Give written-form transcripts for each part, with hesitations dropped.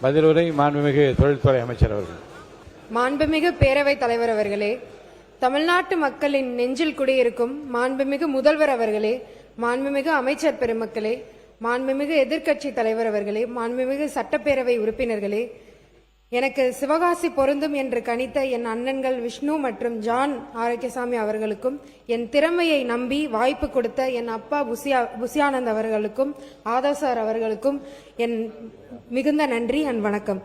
பதிலுரை மாண்புமிகு தொழில்துறை அமைச்சர் அவர்கள். மாண்புமிகு பேரவைத் தலைவர் அவர்களே, தமிழ்நாட்டு மக்களின் நெஞ்சில் குடியிருக்கும் மாண்புமிகு முதல்வர் அவர்களே, மாண்புமிகு அமைச்சர் பெருமக்களே, மாண்புமிகு எதிர்க்கட்சி தலைவர் அவர்களே, மாண்புமிகு சட்டப்பேரவை உறுப்பினர்களே, எனக்கு சிவகாசி பொருந்தும் என்று கணித்த என் அண்ணன்கள் விஷ்ணு மற்றும் ஜான் ஆரோக்கியசாமி அவர்களுக்கும், என் திறமையை நம்பி வாய்ப்பு கொடுத்த என் அப்பா புசியானந்த் அவர்களுக்கும், ஆதவ் சார் அவர்களுக்கும் என் மிகுந்த நன்றி அண்ட் வணக்கம்.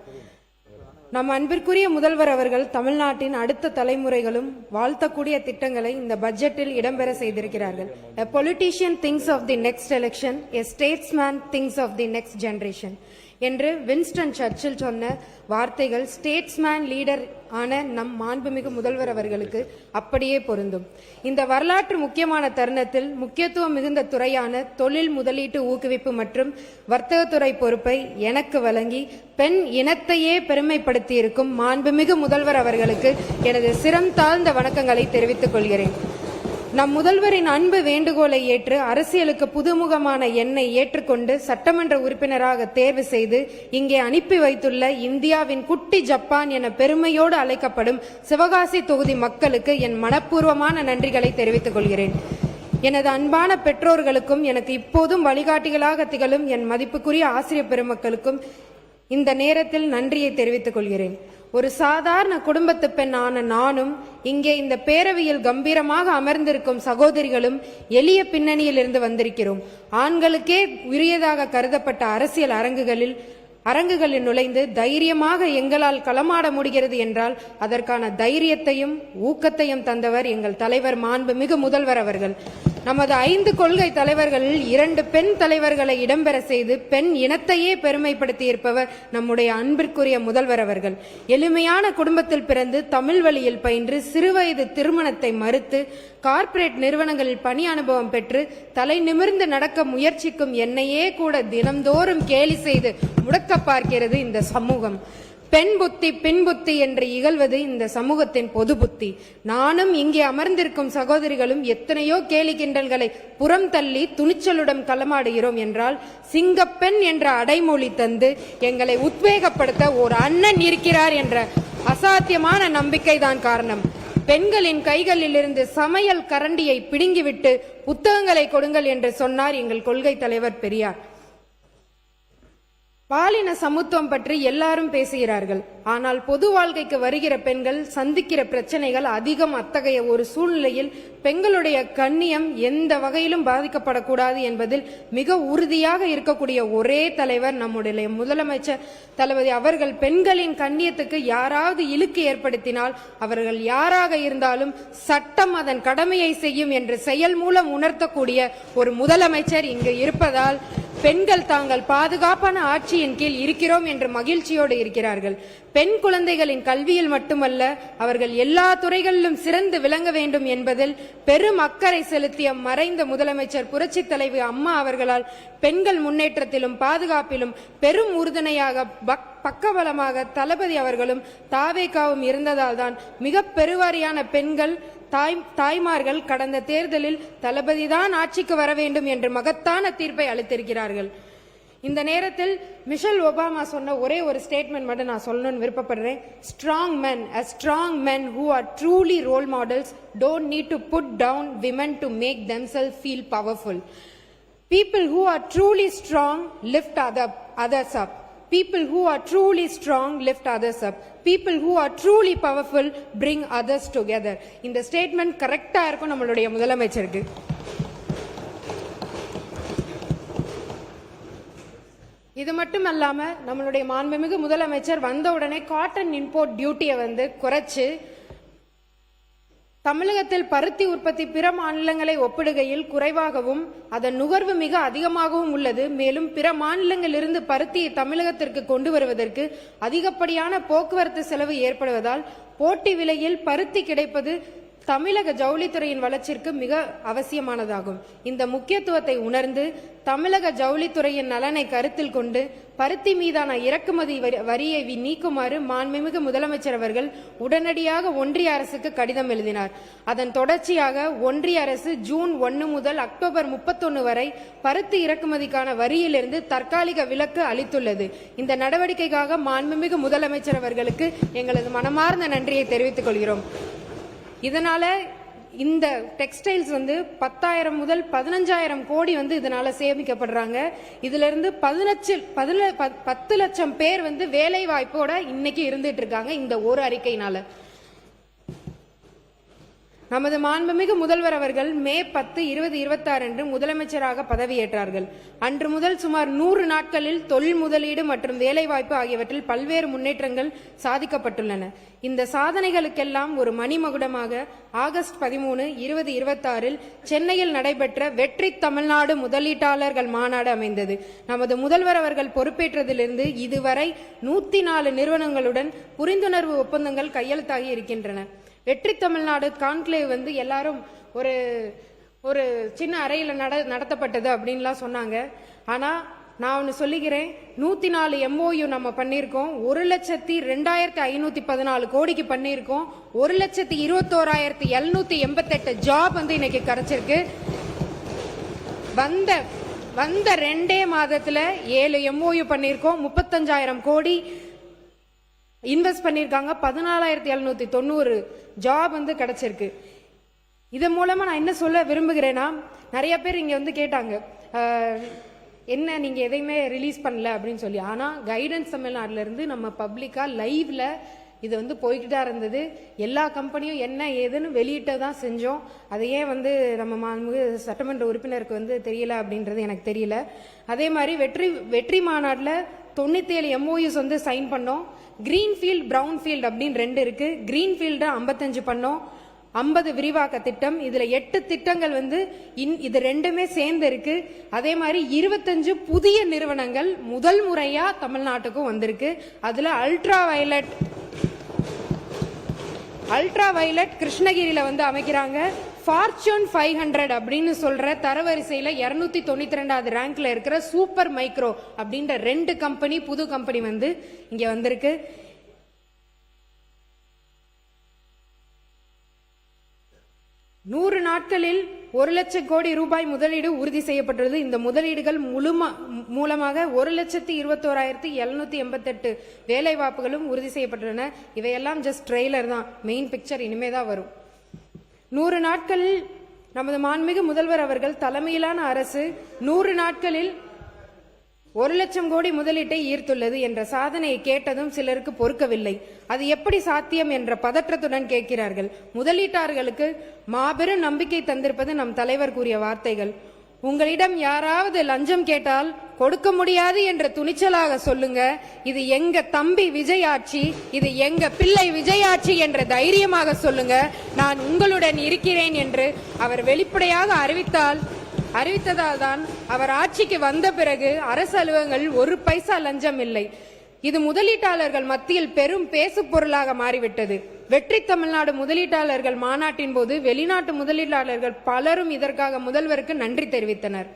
நம் அன்பிற்குரிய முதல்வர் அவர்கள் தமிழ்நாட்டின் அடுத்த தலைமுறைகளும் வாழ்த்தக்கூடிய திட்டங்களை இந்த பட்ஜெட்டில் இடம்பெற செய்திருக்கிறார்கள். A politician thinks of the next election, a statesman thinks of the next generation என்று வின்ஸ்டன் சர்ச்சில் சொன்ன வார்த்தைகள் ஸ்டேட்ஸ்மேன் லீடர் ஆன நம் மாண்புமிகு முதல்வர் அவர்களுக்கு அப்படியே பொருந்தும். இந்த வரலாற்று முக்கியமான தருணத்தில் முக்கியத்துவம் மிகுந்த துறையான தொழில் முதலீட்டு ஊக்குவிப்பு மற்றும் வர்த்தகத்துறை பொறுப்பை எனக்கு வழங்கி பெண் இனத்தையே பெருமைப்படுத்தியிருக்கும் மாண்புமிகு முதல்வர் அவர்களுக்கு எனது சிரம் தாழ்ந்த வணக்கங்களை தெரிவித்துக் கொள்கிறேன். நம் முதல்வரின் அன்பு வேண்டுகோளை ஏற்று அரசியலுக்கு புதுமுகமான என்னை ஏற்றுக்கொண்டு சட்டமன்ற உறுப்பினராக தேர்வு செய்து இங்கே அனுப்பி வைத்துள்ள இந்தியாவின் குட்டி ஜப்பான் என பெருமையோடு அழைக்கப்படும் சிவகாசி தொகுதி மக்களுக்கு என் மனப்பூர்வமான நன்றிகளை தெரிவித்துக் கொள்கிறேன். எனது அன்பான பெற்றோர்களுக்கும் எனக்கு இப்போதும் வழிகாட்டிகளாக திகழும் என் மதிப்புக்குரிய ஆசிரியர் பெருமக்களுக்கும் இந்த நேரத்தில் நன்றியை தெரிவித்துக் கொள்கிறேன். ஒரு சாதாரண குடும்பத்து பெண் ஆன நானும் இங்கே இந்த பேரவையில் கம்பீரமாக அமர்ந்திருக்கும் சகோதரிகளும் எளிய பின்னணியில் இருந்து வந்திருக்கிறோம். ஆண்களுக்கே உரியதாக கருதப்பட்ட அரசியல் அரங்குகளில் நுழைந்து தைரியமாக எங்களால் களமாட முடிகிறது என்றால் அதற்கான தைரியத்தையும் ஊக்கத்தையும் தந்தவர் எங்கள் தலைவர் மாண்புமிகு முதல்வர் அவர்கள். நமது 5 கொள்கை தலைவர்களில் 2 பெண் தலைவர்களை இடம்பெற செய்து பெண் இனத்தையே பெருமைப்படுத்தி இருப்பவர் நம்முடைய அன்பிற்குரிய முதல்வர் அவர்கள். எளிமையான குடும்பத்தில் பிறந்து தமிழ் வழியில் பயின்று சிறுவயது திருமணத்தை மறுத்து கார்ப்பரேட் நிறுவனங்களில் பணி அனுபவம் பெற்று தலை நிமிர்ந்து நடக்க முயற்சிக்கும் என்னையே கூட தினம்தோறும் கேலி செய்து முடக்க பார்க்கிறது இந்த சமூகம். பெண் புத்தி பின் புத்தி என்று இகழ்வது இந்த சமூகத்தின் பொது புத்தி. நானும் இங்கே அமர்ந்திருக்கும் சகோதரிகளும் எத்தனையோ கேலி கிண்டல்களை புறம் தள்ளி துணிச்சலுடன் களமாடுகிறோம் என்றால் சிங்கப்பெண் என்ற அடைமொழி தந்து எங்களை உத்வேகப்படுத்த ஒரு அண்ணன் இருக்கிறார் என்ற அசாத்தியமான நம்பிக்கை தான் காரணம். பெண்களின் கைகளில் இருந்து சமையல் கரண்டியை பிடுங்கிவிட்டு புத்தகங்களை கொடுங்கள் என்று சொன்னார் எங்கள் கொள்கை தலைவர் பெரியார். பாலின சமத்துவம் பற்றி எல்லாரும் பேசுகிறார்கள். ஆனால் பொது வாழ்க்கைக்கு வருகிற பெண்கள் சந்திக்கிற பிரச்சனைகள் அதிகம். அத்தகைய ஒரு சூழ்நிலையில் பெண்களுடைய கண்ணியம் எந்த வகையிலும் பாதிக்கப்படக்கூடாது என்பதில் மிக உறுதியாக இருக்கக்கூடிய ஒரே தலைவர் நம்முடைய முதலமைச்சர் தளபதி அவர்கள். பெண்களின் கண்ணியத்துக்கு யாராவது இழுக்கு ஏற்படுத்தினால் அவர்கள் யாராக இருந்தாலும் சட்டம் அதன் கடமையை செய்யும் என்று செயல் மூலம் உணர்த்தக்கூடிய ஒரு முதலமைச்சர் இங்கு இருப்பதால் பெண்கள் தாங்கள் பாதுகாப்பான ஆட்சியின் கீழ் இருக்கிறோம் என்று மகிழ்ச்சியோடு இருக்கிறார்கள். பெண் குழந்தைகளின் கல்வியில் மட்டுமல்ல அவர்கள் எல்லா துறைகளிலும் சிறந்து விளங்க வேண்டும் என்பதில் பெரும் அக்கறை செலுத்திய மறைந்த முதலமைச்சர் புரட்சி தலைவி அம்மா அவர்களால் பெண்கள் முன்னேற்றத்திலும் பாதுகாப்பிலும் பெரும் உறுதுணையாக பக்கபலமாக தளபதி அவர்களும் தாவேகாவும் இருந்ததால் தான் மிக பெருவாரியான பெண்கள் தாய்மார்கள் கடந்த தேர்தலில் தளபதிதான் ஆட்சிக்கு வர வேண்டும் என்று மகத்தான தீர்ப்பை அளித்திருக்கிறார்கள். இந்த நேரத்தில் மிஷல் ஒபாமா சொன்ன ஒரே ஒரு ஸ்டேட்மெண்ட் மட்டும் நான் சொல்லணும்னு விருப்பப்படுறேன். Strong men, a strong men who are truly role models don't need to put down women to make themselves feel powerful. People who are truly strong lift others up. People who are truly strong lift others up. People who are truly powerful bring others together. இந்த statement கரெக்டா இருக்கும் நம்மளுடைய முதலமைச்சருக்கு. இது மட்டும் அல்லாம நம்மளுடைய மாண்புமிகு முதலமைச்சர் வந்த உடனே காட்டன் இம்போர்ட் டியூட்டியை குறைச்சு தமிழகத்தில் பருத்தி உற்பத்தி பிற மாநிலங்களை ஒப்பிடுகையில் குறைவாகவும் அதன் நுகர்வு மிக அதிகமாகவும் உள்ளது. மேலும் பிற மாநிலங்களிலிருந்து பருத்தியை தமிழகத்திற்கு கொண்டு வருவதற்கு அதிகப்படியான போக்குவரத்து செலவு ஏற்படுவதால் போட்டி விலையில் பருத்தி கிடைப்பது தமிழக ஜவுளித்துறையின் வளர்ச்சிக்கு மிக அவசியமானதாகும். இந்த முக்கியத்துவத்தை உணர்ந்து தமிழக ஜவுளித்துறையின் நலனை கருத்தில் கொண்டு பருத்தி மீதான இறக்குமதி வரியை நீக்குமாறு மாண்புமிகு முதலமைச்சர் அவர்கள் உடனடியாக ஒன்றிய அரசுக்கு கடிதம் எழுதினார். அதன் தொடர்ச்சியாக ஒன்றிய அரசு ஜூன் 1 முதல் அக்டோபர் 31 வரை பருத்தி இறக்குமதிக்கான வரியிலிருந்து தற்காலிக விலக்கு அளித்துள்ளது. இந்த நடவடிக்கைக்காக மாண்புமிகு முதலமைச்சர் அவர்களுக்கு எங்களது மனமார்ந்த நன்றியை தெரிவித்துக் கொள்கிறோம். இதனால இந்த டெக்ஸ்டைல்ஸ் 10,000 முதல் 15,000 கோடி இதனால சேமிக்கப்படுறாங்க. இதுல இருந்து 10 லட்சம் பேர் வேலை வாய்ப்போட இன்னைக்கு இருந்துட்டு இருக்காங்க இந்த ஒரு அறிக்கையினால. நமது மாண்புமிகு முதல்வர் அவர்கள் மே 10, 2026 அன்று முதலமைச்சராக பதவியேற்றார்கள். அன்று முதல் சுமார் 100 நாட்களில் தொழில் முதலீடு மற்றும் வேலைவாய்ப்பு ஆகியவற்றில் பல்வேறு முன்னேற்றங்கள் சாதிக்கப்பட்டுள்ளன. இந்த சாதனைகளுக்கெல்லாம் ஒரு மணிமகுடமாக ஆகஸ்ட் 13, 2026 சென்னையில் நடைபெற்ற வெற்றி தமிழ்நாடு முதலீட்டாளர்கள் மாநாடு அமைந்தது. நமது முதல்வர் அவர்கள் பொறுப்பேற்றதிலிருந்து இதுவரை 104 நிறுவனங்களுடன் புரிந்துணர்வு ஒப்பந்தங்கள் கையெழுத்தாகி இருக்கின்றன. வெற்றி தமிழ்நாடு கான்க்ளேவ் எல்லாரும் ஒரு சின்ன அறையில் நடத்தப்பட்டது அப்படின்லாம் சொன்னாங்க. ஆனா நான் ஒன்று சொல்லிக்கிறேன், 104 MOU நம்ம பண்ணியிருக்கோம். 1,02,514 கோடிக்கு பண்ணியிருக்கோம். 1,21,788 ஜாப் இன்னைக்கு கிடைச்சிருக்கு. வந்த 2 மாதத்துல 7 MOU பண்ணியிருக்கோம். 35,000 கோடி இன்வெஸ்ட் பண்ணிருக்காங்க. 14,790 ஜாப் கிடைச்சிருக்கு. இதன் மூலமா நான் என்ன சொல்ல விரும்புகிறேன்னா, நிறைய பேர் இங்க கேட்டாங்க என்ன நீங்க எதையுமே ரிலீஸ் பண்ணல அப்படின்னு சொல்லி. ஆனா கைடன்ஸ் தமிழ்நாடுல இருந்து நம்ம பப்ளிக்கா லைவ்ல இது போய்கிட்டு தான் இருந்தது. எல்லா கம்பெனியும் என்ன ஏதுன்னு வெளியிட்டதான் செஞ்சோம். அதை ஏன் நம்ம சட்டமன்ற உறுப்பினருக்கு தெரியல அப்படின்றது எனக்கு தெரியல. அதே மாதிரி வெற்றி மாநாடுல 97 MOUs சைன் பண்ணோம். கிரீன்ஃபீல்ட் பிரவுன்ஃபீல்ட் அப்படின்னு 2 இருக்கு. கிரீன்ஃபீல்டு 55 பண்ணோம். 50 விரிவாக்க திட்டம், இதுல 8 திட்டங்கள் இது 2மே சேர்ந்து இருக்கு. அதே மாதிரி 25 புதிய நிறுவனங்கள் முதல் முறையா தமிழ்நாட்டுக்கும் வந்திருக்கு. அதுல அல்ட்ரா வயலட் கிருஷ்ணகிரியில அமைக்கிறாங்க. ஃபார்ச்சூன் 500 அப்படின்னு சொல்ற தரவரிசையில 292வது ரேங்க்ல இருக்கிற சூப்பர் மைக்ரோ அப்படின்ற 2 கம்பெனி புது கம்பெனி இங்க வந்திருக்கு. நூறு நாட்களில் 1 லட்சம் கோடி ரூபாய் முதலீடு உறுதி செய்யப்பட்டுள்ளது. இந்த முதலீடுகள் மூலமாக 1,21,788 வேலை வாய்ப்புகளும் உறுதி செய்யப்பட்டுள்ளன. இவையெல்லாம் ஜஸ்ட் ட்ரெய்லர் தான், மெயின் பிக்சர் இனிமேதான் வரும். 100 நாட்களில் நமது மாண்புமிகு முதல்வர் அவர்கள் தலைமையிலான அரசு 100 நாட்களில் 1 லட்சம் கோடி முதலீட்டை ஈர்த்துள்ளது என்ற சாதனையை கேட்டதும் சிலருக்கு பொறுக்கவில்லை. அது எப்படி சாத்தியம் என்ற பதற்றத்துடன் கேட்கிறார்கள். முதலீட்டாளர்களுக்கு மாபெரும் நம்பிக்கை தந்திருப்பது நம் தலைவர் கூறிய வார்த்தைகள். உங்களிடம் யாராவது லஞ்சம் கேட்டால் கொடுக்க முடியாது என்ற துணிச்சலாக சொல்லுங்க. இது எங்க தம்பி விஜய் ஆட்சி, இது எங்க பிள்ளை விஜய் ஆட்சி என்ற தைரியமாக சொல்லுங்க. நான் உங்களுடன் இருக்கிறேன் என்று அவர் வெளிப்படையாக அறிவித்ததால் தான் அவர் ஆட்சிக்கு வந்த பிறகு அரசு அலுவலகங்கள் 1 பைசா லஞ்சம் இல்லை. இது முதலீட்டாளர்கள் மத்தியில் பெரும் பேசு பொருளாக மாறிவிட்டது. வெற்றி தமிழ்நாடு முதலீட்டாளர்கள் மாநாட்டின் போது வெளிநாட்டு முதலீட்டாளர்கள் பலரும் இதற்காக முதல்வருக்கு நன்றி தெரிவித்தனர்.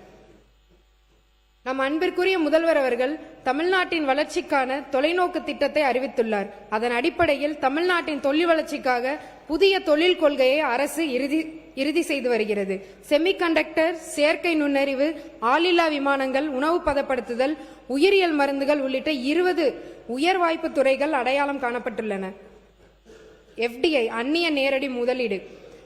நம் அன்பிற்குரிய முதல்வர் அவர்கள் தமிழ்நாட்டின் வளர்ச்சிக்கான தொலைநோக்கு திட்டத்தை அறிவித்துள்ளார். அதன் அடிப்படையில் தமிழ்நாட்டின் தொழில் வளர்ச்சிக்காக புதிய தொழில் கொள்கையை அரசு இறுதி செய்து வருகிறது. செமிகண்டக்டர், செயற்கை நுண்ணறிவு, ஆளில்லா விமானங்கள், உணவு பதப்படுத்துதல், உயிரியல் மருந்துகள் உள்ளிட்ட 20 உயர் வாய்ப்பு துறைகள் அடையாளம் காணப்பட்டுள்ளன. FDI அந்நிய நேரடி முதலீடு.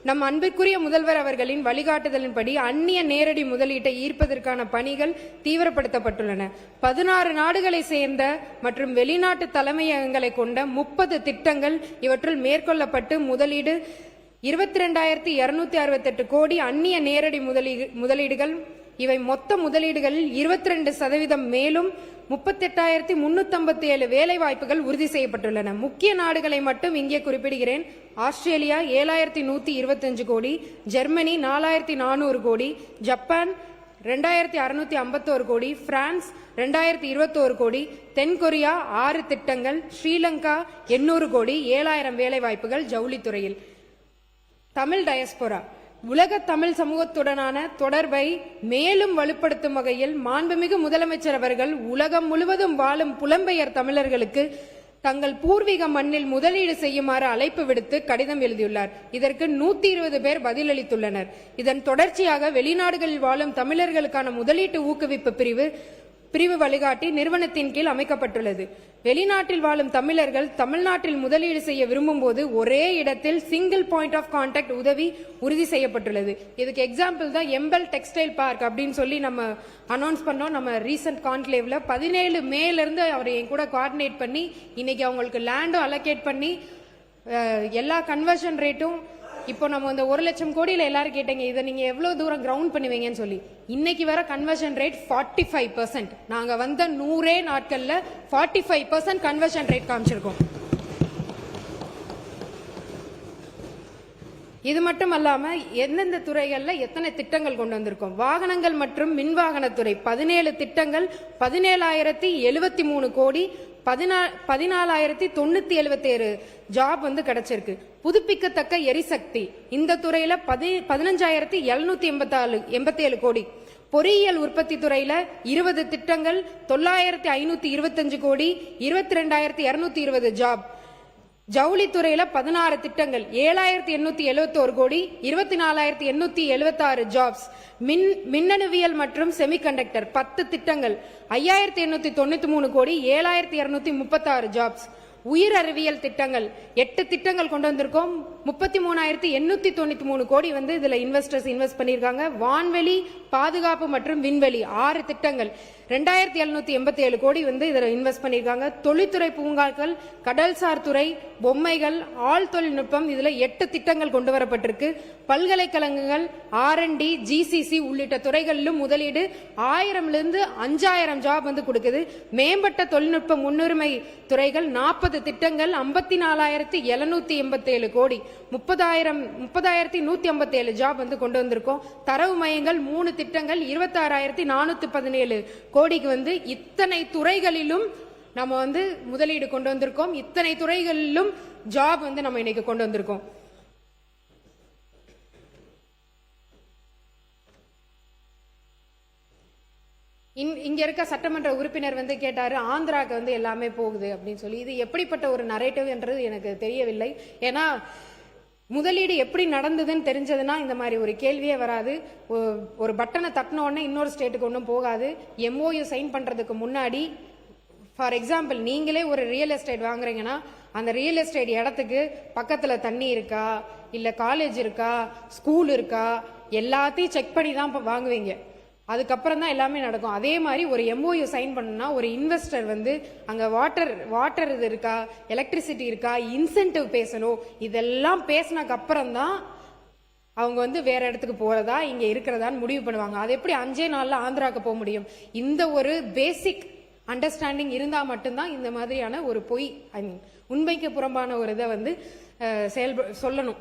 நம் அன்பிற்குரிய முதல்வர் அவர்களின் வழிகாட்டுதலின்படி அந்நிய நேரடி முதலீட்டை ஈர்ப்பதற்கான பணிகள் தீவிரப்படுத்தப்பட்டுள்ளன. 16 நாடுகளை சேர்ந்த மற்றும் வெளிநாட்டு தலைமையகங்களை கொண்ட 30 திட்டங்கள் இவற்றுள் மேற்கொள்ளப்பட்டு முதலீடு 22,268 கோடி அந்நிய நேரடி முதலீடுகள். இவை மொத்த முதலீடுகளில் 22% மேலும் 38,357 வேலை வாய்ப்புகள் உறுதி செய்யப்பட்டுள்ளன. முக்கிய நாடுகளை மட்டும் இங்கே குறிப்பிடுகிறேன். ஆஸ்திரேலியா 7,125 கோடி, ஜெர்மனி 4,400 கோடி, ஜப்பான் 2,651 கோடி, பிரான்ஸ் 2,021 கோடி, தென்கொரியா 6 திட்டங்கள், ஸ்ரீலங்கா 800 கோடி, 7,000 வேலை வாய்ப்புகள் ஜவுளித்துறையில். தமிழ் டயஸ்போரா உலக தமிழ் சமூகத்துடனான தொடர்பை மேலும் வலுப்படுத்தும் வகையில் மாண்புமிகு முதலமைச்சர் அவர்கள் உலகம் முழுவதும் வாழும் புலம்பெயர் தமிழர்களுக்கு தங்கள் பூர்வீக மண்ணில் முதலீடு செய்யுமாறு அழைப்பு விடுத்து கடிதம் எழுதியுள்ளார். இதற்கு 120 பேர் பதிலளித்துள்ளனர். இதன் தொடர்ச்சியாக வெளிநாடுகளில் வாழும் தமிழர்களுக்கான முதலீட்டு ஊக்குவிப்பு பிரிவு வழிகாட்டி நிறுவனத்தின் கீழ் அமைக்கப்பட்டுள்ளது. வெளிநாட்டில் வாழும் தமிழர்கள் தமிழ்நாட்டில் முதலீடு செய்ய விரும்பும் போது ஒரே இடத்தில் சிங்கிள் பாயிண்ட் ஆஃப் கான்டாக்ட் உதவி உறுதி செய்யப்பட்டுள்ளது. இதுக்கு எக்ஸாம்பிள் தான் எம்பல் டெக்ஸ்டைல் பார்க் அப்படின்னு சொல்லி நம்ம அனௌன்ஸ் பண்ணோம். நம்ம ரீசன்ட் கான்க்ளேவ்ல 17 மேல இருந்து அவர் என் கூட கோஆர்டினேட் பண்ணி இன்னைக்கு அவங்களுக்கு லேண்டும் அலோகேட் பண்ணி எல்லா கன்வர்ஷன் ரேட்டும் இப்போ நம்ம இந்த 1 லட்சம் கோடியில எல்லாரும் கேட்டீங்க இதை நீங்க எவ்வளவு தூரம் கிரவுண்ட் பண்ணுவீங்கன்னு சொல்லி. இன்னைக்கு வர கன்வர்ஷன் ரேட் 45%. நாங்க வந்த 100 நாட்கள்ல 45% கன்வர்ஷன் ரேட் காமிச்சிருக்கோம். இது மட்டும் அல்லாம எந்தெந்த துறைகள்ல எத்தனை திட்டங்கள் கொண்டு வந்திருக்கோம். வாகனங்கள் மற்றும் மின்வாகனத்துறை 17 திட்டங்கள் 17,073 கோடி 14,977 ஜாப் கிடைச்சிருக்கு. புதுப்பிக்கத்தக்க எரிசக்தி இந்த துறையில 15,787 கோடி. பொறியியல் உற்பத்தி துறையில 20 திட்டங்கள் 9,525 கோடி 22,220 ஜாப். ஜவுளித்துறையில 16 திட்டங்கள் 7,871 கோடி 24,876 ஜாப்ஸ். மின்னணுவியல் மற்றும் செமிகண்டக்டர் 10 திட்டங்கள் 5,893 கோடி 7,236 ஜாப்ஸ். உயிர் அறிவியல் திட்டங்கள் 8 திட்டங்கள் கொண்டு வந்திருக்கோம். 33,893 கோடி இதுல இன்வெஸ்டர்ஸ் இன்வெஸ்ட் பண்ணிருக்காங்க. வான்வெளி பாதுகாப்பு மற்றும் விண்வெளி 6 திட்டங்கள் 2,787 கோடி இதுல இன்வெஸ்ட் பண்ணிருக்காங்க. தொழில்துறை பூங்காக்கள், கடல்சார் துறை, பொம்மைகள், ஆள் தொழில்நுட்பம் இதுல 8 திட்டங்கள் கொண்டு வரப்பட்டிருக்கு. பல்கலைக்கழகங்கள், R&D, GCC உள்ளிட்ட துறைகளிலும் முதலீடு 1000 5,000 ஜாப் கொடுக்குது. மேம்பட்ட தொழில்நுட்ப முன்னுரிமை துறைகள் 40 திட்டங்கள் 54,787 கோடி 30,157 ஜாப் கொண்டு வந்திருக்கோம். தரவு மையங்கள் 3 திட்டங்கள் 26,417 கோடிக்கு இத்தனை துறைகளிலும் நம்ம முதலீடு கொண்டு வந்திருக்கோம். இத்தனை துறைகளிலும் ஜாப் நம்ம இன்னைக்கு கொண்டு வந்திருக்கோம். இங்க இருக்க சட்டமன்ற உறுப்பினர் கேட்டாரு ஆந்திராக்கு எல்லாமே போகுது அப்படின்னு சொல்லி. இது எப்படிப்பட்ட ஒரு நரேட்டிவ் என்றது எனக்கு தெரியவில்லை. ஏன்னா முதலீடு எப்படி நடந்ததுன்னு தெரிஞ்சதுன்னா இந்த மாதிரி ஒரு கேள்வியே வராது. ஒரு பட்டனை தட்டின உடனே இன்னொரு ஸ்டேட்டுக்கு ஒன்றும் போகாது. MOU சைன் பண்றதுக்கு முன்னாடி ஃபார் எக்ஸாம்பிள் நீங்களே ஒரு ரியல் எஸ்டேட் வாங்குறீங்கன்னா அந்த ரியல் எஸ்டேட் இடத்துக்கு பக்கத்துல தண்ணி இருக்கா, இல்ல காலேஜ் இருக்கா, ஸ்கூல் இருக்கா, எல்லாத்தையும் செக் பண்ணி தான் வாங்குவீங்க. அதுக்கப்புறம் தான் எல்லாமே நடக்கும். அதே மாதிரி ஒரு MOU சைன் பண்ணா ஒரு இன்வெஸ்டர் அங்க வாட்டர் இது இருக்கா, எலக்ட்ரிசிட்டி இருக்கா, இன்சென்டிவ் பேசணும். இதெல்லாம் பேசினக்கு அப்புறம் தான் அவங்க வேற இடத்துக்கு போறதா இங்க இருக்கிறதான்னு முடிவு பண்ணுவாங்க. அது எப்படி 5 நாள்ல ஆந்திராக்கு போக முடியும்? இந்த ஒரு பேசிக் அண்டர்ஸ்டாண்டிங் இருந்தா மட்டும்தான் இந்த மாதிரியான ஒரு பொய் உண்மைக்கு புறம்பான ஒரு இதை சொல்லணும்.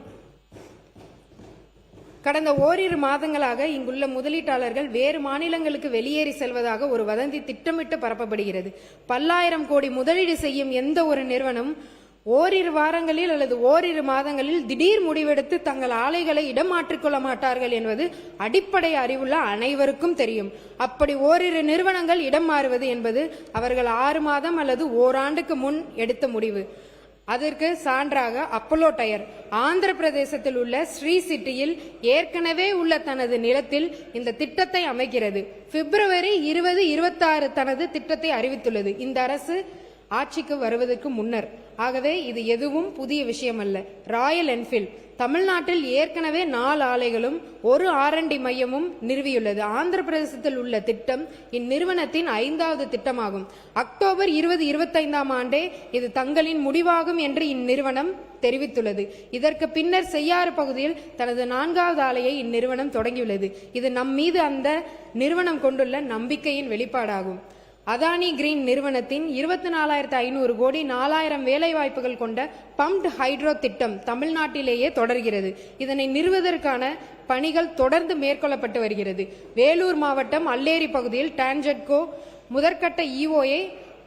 கடந்த ஓரிரு மாதங்களாக இங்குள்ள முதலீட்டாளர்கள் வேறு மாநிலங்களுக்கு வெளியேறி செல்வதாக ஒரு வதந்தி திட்டமிட்டு பரப்பப்படுகிறது. பல்லாயிரம் கோடி முதலீடு செய்யும் எந்த ஒரு நிறுவனம் ஓரிரு வாரங்களில் அல்லது ஓரிரு மாதங்களில் திடீர் முடிவெடுத்து தங்கள் ஆலைகளை இடம் மாற்றிக்கொள்ள மாட்டார்கள் என்பது அடிப்படை அறிவுள்ள அனைவருக்கும் தெரியும். அப்படி ஓரிரு நிறுவனங்கள் இடம் மாறுவது என்பது அவர்கள் 6 மாதம் அல்லது ஓராண்டுக்கு முன் எடுத்த முடிவு. அதற்கு சான்றாக அப்போலோ டயர் ஆந்திர பிரதேசத்தில் உள்ள ஸ்ரீ சிட்டியில் ஏற்கனவே உள்ள தனது நிலத்தில் இந்த திட்டத்தை அமைக்கிறது. பிப்ரவரி 2026 தனது திட்டத்தை அறிவித்துள்ளது இந்த அரசு ஆட்சிக்கு வருவதற்கு முன்னர். ஆகவே இது எதுவும் புதிய விஷயம் அல்ல. ராயல் என்ஃபீல்ட் தமிழ்நாட்டில் ஏற்கனவே 4 ஆலைகளும் 1 R&D மையமும் நிறுவியுள்ளது. ஆந்திர பிரதேசத்தில் உள்ள திட்டம் இந்நிறுவனத்தின் 5வது திட்டமாகும். அக்டோபர் 2025 ஆண்டே இது தங்களின் முடிவாகும் என்று இந்நிறுவனம் தெரிவித்துள்ளது. இதற்கு பின்னர் செய்யாறு பகுதியில் தனது 4வது ஆலையை இந்நிறுவனம் தொடங்கியுள்ளது. இது நம் மீது அந்த நிறுவனம் கொண்டுள்ள நம்பிக்கையின் வெளிப்பாடாகும். அதானி கிரீன் நிறுவனத்தின் 24,500 கோடி 4,000 வேலைவாய்ப்புகள் கொண்ட பம்ப்ட் ஹைட்ரோ திட்டம் தமிழ்நாட்டிலேயே தொடர்கிறது. இதனை நிறுவுவதற்கான பணிகள் தொடர்ந்து மேற்கொள்ளப்பட்டு வருகிறது. வேலூர் மாவட்டம் அல்லேரி பகுதியில் டான்ஜெட்கோ முதற்கட்ட EOயை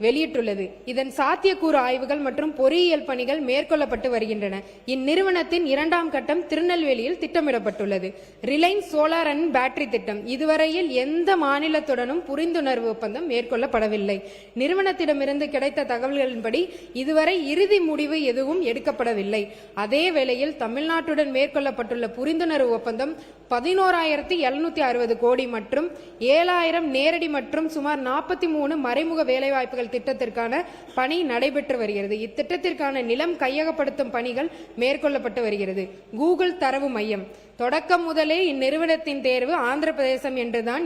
வெளியிட்டுள்ளது. இதன் சாத்தியக்கூறு ஆய்வுகள் மற்றும் பொறியியல் பணிகள் மேற்கொள்ளப்பட்டு வருகின்றன. இந்நிறுவனத்தின் 2ஆம் கட்டம் திருநெல்வேலியில் திட்டமிடப்பட்டுள்ளது. ரிலையன்ஸ் சோலார் அண்ட் பேட்டரி திட்டம் இதுவரையில் எந்த மாநிலத்துடனும் புரிந்துணர்வு ஒப்பந்தம் மேற்கொள்ளப்படவில்லை. நிறுவனத்திடமிருந்து கிடைத்த தகவல்களின்படி இதுவரை இறுதி முடிவு எதுவும் எடுக்கப்படவில்லை. அதே வேளையில் தமிழ்நாட்டுடன் மேற்கொள்ளப்பட்டுள்ள புரிந்துணர்வு ஒப்பந்தம் 11,760 கோடி மற்றும் 7,000 நேரடி மற்றும் சுமார் 43 மறைமுக வேலைவாய்ப்புகள் திட்டத்திற்கான பணி நடைபெற்று வருகிறது. இத்திட்டத்திற்கான நிலம் கையகப்படுத்தும் பணிகள் மேற்கொள்ளப்பட்டு வருகிறது. கூகுள் தரவு மையம் தொடக்கம் முதலே இந்நிறுவனத்தின் தேர்வு ஆந்திர பிரதேசம் என்றுதான்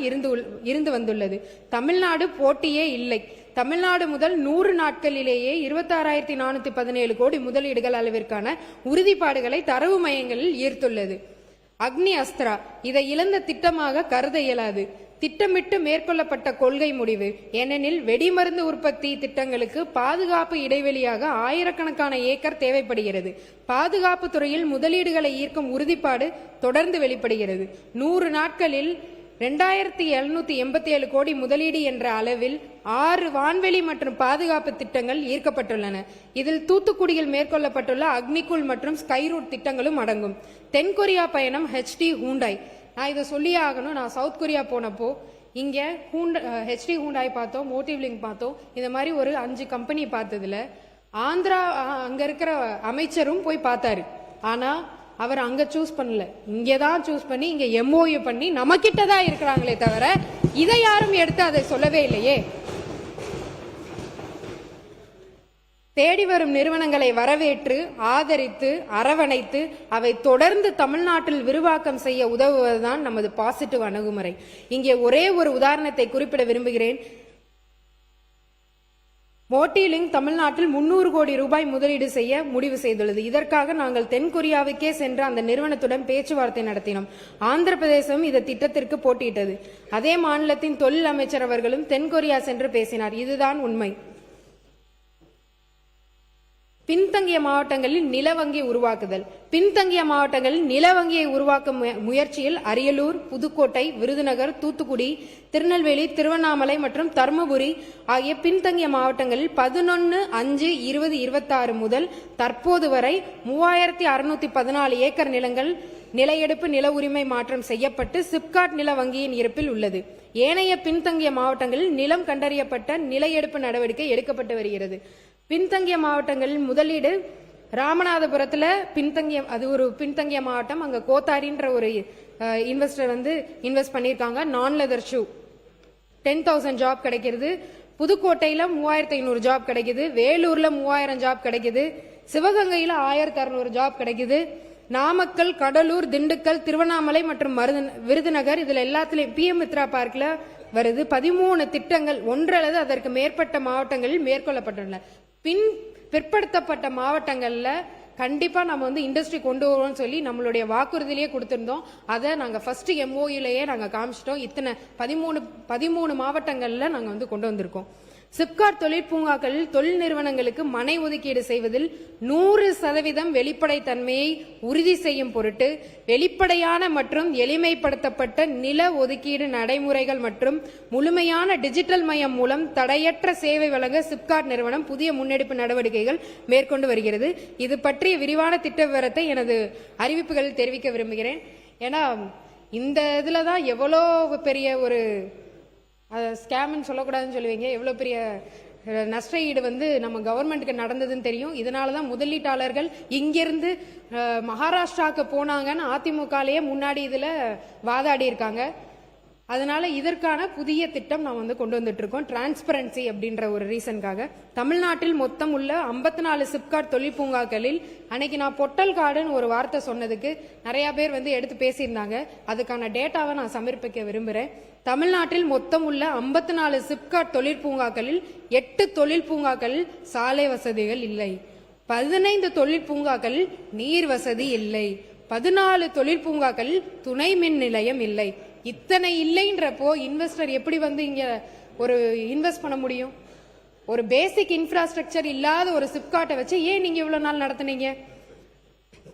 இருந்து வந்துள்ளது. தமிழ்நாடு போட்டியே இல்லை. தமிழ்நாடு முதல் 100 நாட்களிலேயே 26,417 கோடி முதலீடுகள் அளவிற்கான உறுதிப்பாடுகளை தரவு மையங்களில் ஈர்த்துள்ளது. அக்னி அஸ்திரா இதை இழந்த திட்டமாக கருத இயலாது. திட்டமிட்டு மேற்கொள்ளப்பட்ட கொள்கை முடிவு. ஏனெனில் வெடிமருந்து உற்பத்தி திட்டங்களுக்கு பாதுகாப்பு இடைவெளியாக ஆயிரக்கணக்கான ஏக்கர் தேவைப்படுகிறது. பாதுகாப்பு துறையில் முதலீடுகளை ஈர்க்கும் உறுதிப்பாடு தொடர்ந்து வெளிப்படுகிறது. 100 நாட்களில் 2,787 கோடி முதலீடு என்ற அளவில் 6 வான்வெளி மற்றும் பாதுகாப்பு திட்டங்கள் ஈர்க்கப்பட்டுள்ளன. இதில் தூத்துக்குடியில் மேற்கொள்ளப்பட்டுள்ள அக்னிகுல் மற்றும் ஸ்கைரூட் திட்டங்களும் அடங்கும். தென்கொரியா பயணம் HD ஹூண்டாய். நான் இதை சொல்லியே ஆகணும். நான் சவுத் கொரியா போனப்போ இங்க HD ஹூண்டாய் பார்த்தோம், மோட்டிவ் லிங்க் பார்த்தோம். இந்த மாதிரி ஒரு 5 கம்பெனி பார்த்ததுல ஆந்திரா அங்க இருக்கிற அமைச்சரும் போய் பார்த்தாரு. ஆனா அவர் அங்க சூஸ் பண்ணல, இங்கதான் சூஸ் பண்ணி இங்க MOU பண்ணி நம்ம கிட்டதான் இருக்கிறாங்களே தவிர இதை யாரும் எடுத்து அதை சொல்லவே இல்லையே. தேடி வரும் நிறுவனங்களை வரவேற்று ஆதரித்து அரவணைத்து அவை தொடர்ந்து தமிழ்நாட்டில் விரிவாக்கம் செய்ய உதவுவதுதான் நமது பாசிட்டிவ் அணுகுமுறை. இங்கே ஒரே ஒரு உதாரணத்தை குறிப்பிட விரும்புகிறேன். மோட்டிலிங்க் தமிழ்நாட்டில் 300 கோடி ரூபாய் முதலீடு செய்ய முடிவு செய்துள்ளது. இதற்காக நாங்கள் தென்கொரியாவுக்கே சென்று அந்த நிறுவனத்துடன் பேச்சுவார்த்தை நடத்தினோம். ஆந்திர பிரதேசம் இந்த திட்டத்திற்கு போட்டியிட்டது. அதே மாநிலத்தின் தொழில் அமைச்சர் அவர்களும் தென்கொரியா சென்று பேசினார். இதுதான் உண்மை. பின்தங்கிய மாவட்டங்களில் நில வங்கி உருவாக்குதல். பின்தங்கிய மாவட்டங்களில் நில வங்கியை உருவாக்கும் முயற்சியில் அரியலூர், புதுக்கோட்டை, விருதுநகர், தூத்துக்குடி, திருநெல்வேலி, திருவண்ணாமலை மற்றும் தருமபுரி ஆகிய பின்தங்கிய மாவட்டங்களில் 11/5/2026 முதல் தற்போது வரை 3614 ஏக்கர் நிலங்கள் நிலையெடுப்பு நில உரிமை மாற்றம் செய்யப்பட்டு சிப்காட் நில வங்கியின் இருப்பில் உள்ளது. ஏனைய பின்தங்கிய மாவட்டங்களில் நிலம் கண்டறியப்பட்ட நிலையெடுப்பு நடவடிக்கை எடுக்கப்பட்டு வருகிறது. பின்தங்கிய மாவட்டங்களில் முதலீடு ராமநாதபுரத்துல அது ஒரு பின்தங்கிய மாவட்டம். அங்க கோத்தாரின்ற ஒரு இன்வெஸ்டர் இன்வெஸ்ட் பண்ணிருக்காங்க. நான் லெதர் ஷூ 10,000 ஜாப் கிடைக்கிறது. புதுக்கோட்டையில 3500 ஜாப் கிடைக்குது. வேலூர்ல 3000 ஜாப் கிடைக்குது. சிவகங்கையில 1600 ஜாப் கிடைக்குது. நாமக்கல், கடலூர், திண்டுக்கல், திருவண்ணாமலை மற்றும் விருதுநகர் இதுல எல்லாத்திலையும் PM மித்ரா பார்க்ல வருது. 13 திட்டங்கள் 1 அல்லது அதற்கு மேற்பட்ட மாவட்டங்களில் மேற்கொள்ளப்பட்டுள்ளன. பிற்படுத்தப்பட்ட மாவட்டங்கள்ல கண்டிப்பா நம்ம இண்டஸ்ட்ரி கொண்டு வருவோம்னு சொல்லி நம்மளுடைய வாக்குறுதியிலேயே கொடுத்திருந்தோம். அதை நாங்க ஃபர்ஸ்ட் MOUலயே நாங்க காமிச்சிட்டோம். இத்தனை 13 மாவட்டங்கள்ல நாங்க கொண்டு வந்திருக்கோம். சிப்காட் தொழிற்பூங்காக்களில் தொழில் நிறுவனங்களுக்கு மனை ஒதுக்கீடு செய்வதில் 100% வெளிப்படைத்தன்மையை உறுதி செய்யும் பொருட்டு வெளிப்படையான மற்றும் எளிமைப்படுத்தப்பட்ட நில ஒதுக்கீடு நடைமுறைகள் மற்றும் முழுமையான டிஜிட்டல் மயம் மூலம் தடையற்ற சேவை வழங்க சிப்காட் நிறுவனம் புதிய முன்னெடுப்பு நடவடிக்கைகள் மேற்கொண்டு வருகிறது. இது பற்றிய விரிவான திட்ட விவரத்தை எனது அறிவிப்புகளில் தெரிவிக்க விரும்புகிறேன். ஏன்னா இந்த இதுலதான் எவ்வளோ பெரிய ஒரு ஸ்கேம்னு சொல்லக்கூடாதுன்னு சொல்லுவீங்க, எவ்வளோ பெரிய நஷ்ட ஈடு நம்ம கவர்மெண்ட்டுக்கு நடந்ததுன்னு தெரியும். இதனாலதான் முதலீட்டாளர்கள் இங்கிருந்து மகாராஷ்டிராவுக்கு போனாங்கன்னு அதிமுகலயே முன்னாடி இதுல வாதாடி இருக்காங்க. அதனால இதற்கான புதிய திட்டம் நான் கொண்டு வந்துட்டு இருக்கோம். டிரான்ஸ்பரன்சி அப்படின்ற ஒரு ரீசனுக்காக தமிழ்நாட்டில் மொத்தம் உள்ள 54 சிப்காட் தொழிற்பூங்காக்களில் அன்னைக்கு நான் பொட்டல் காடுன்னு ஒரு வார்த்தை சொன்னதுக்கு நிறைய பேர் எடுத்து பேசியிருந்தாங்க. அதுக்கான டேட்டாவை நான் சமர்ப்பிக்க விரும்புறேன். தமிழ்நாட்டில் மொத்தம் உள்ள 54 சிப்காட் தொழிற்பூங்காக்களில் 8 தொழிற்பூங்காக்களில் சாலை வசதிகள் இல்லை. 15 தொழிற்பூங்காக்களில் நீர் வசதி இல்லை. 14 தொழிற்பூங்காக்களில் துணை மின் நிலையம் இல்லை. இத்தனை இல்லைன்றப்போ இன்வெஸ்டர் எப்படி இங்க ஒரு இன்வெஸ்ட் பண்ண முடியும்? ஒரு பேசிக் இன்ஃப்ராஸ்ட்ரக்சர் இல்லாத ஒரு சிப்காட்டை வச்சு ஏன் நீங்க இவ்வளவு நாள் நடத்துனீங்க?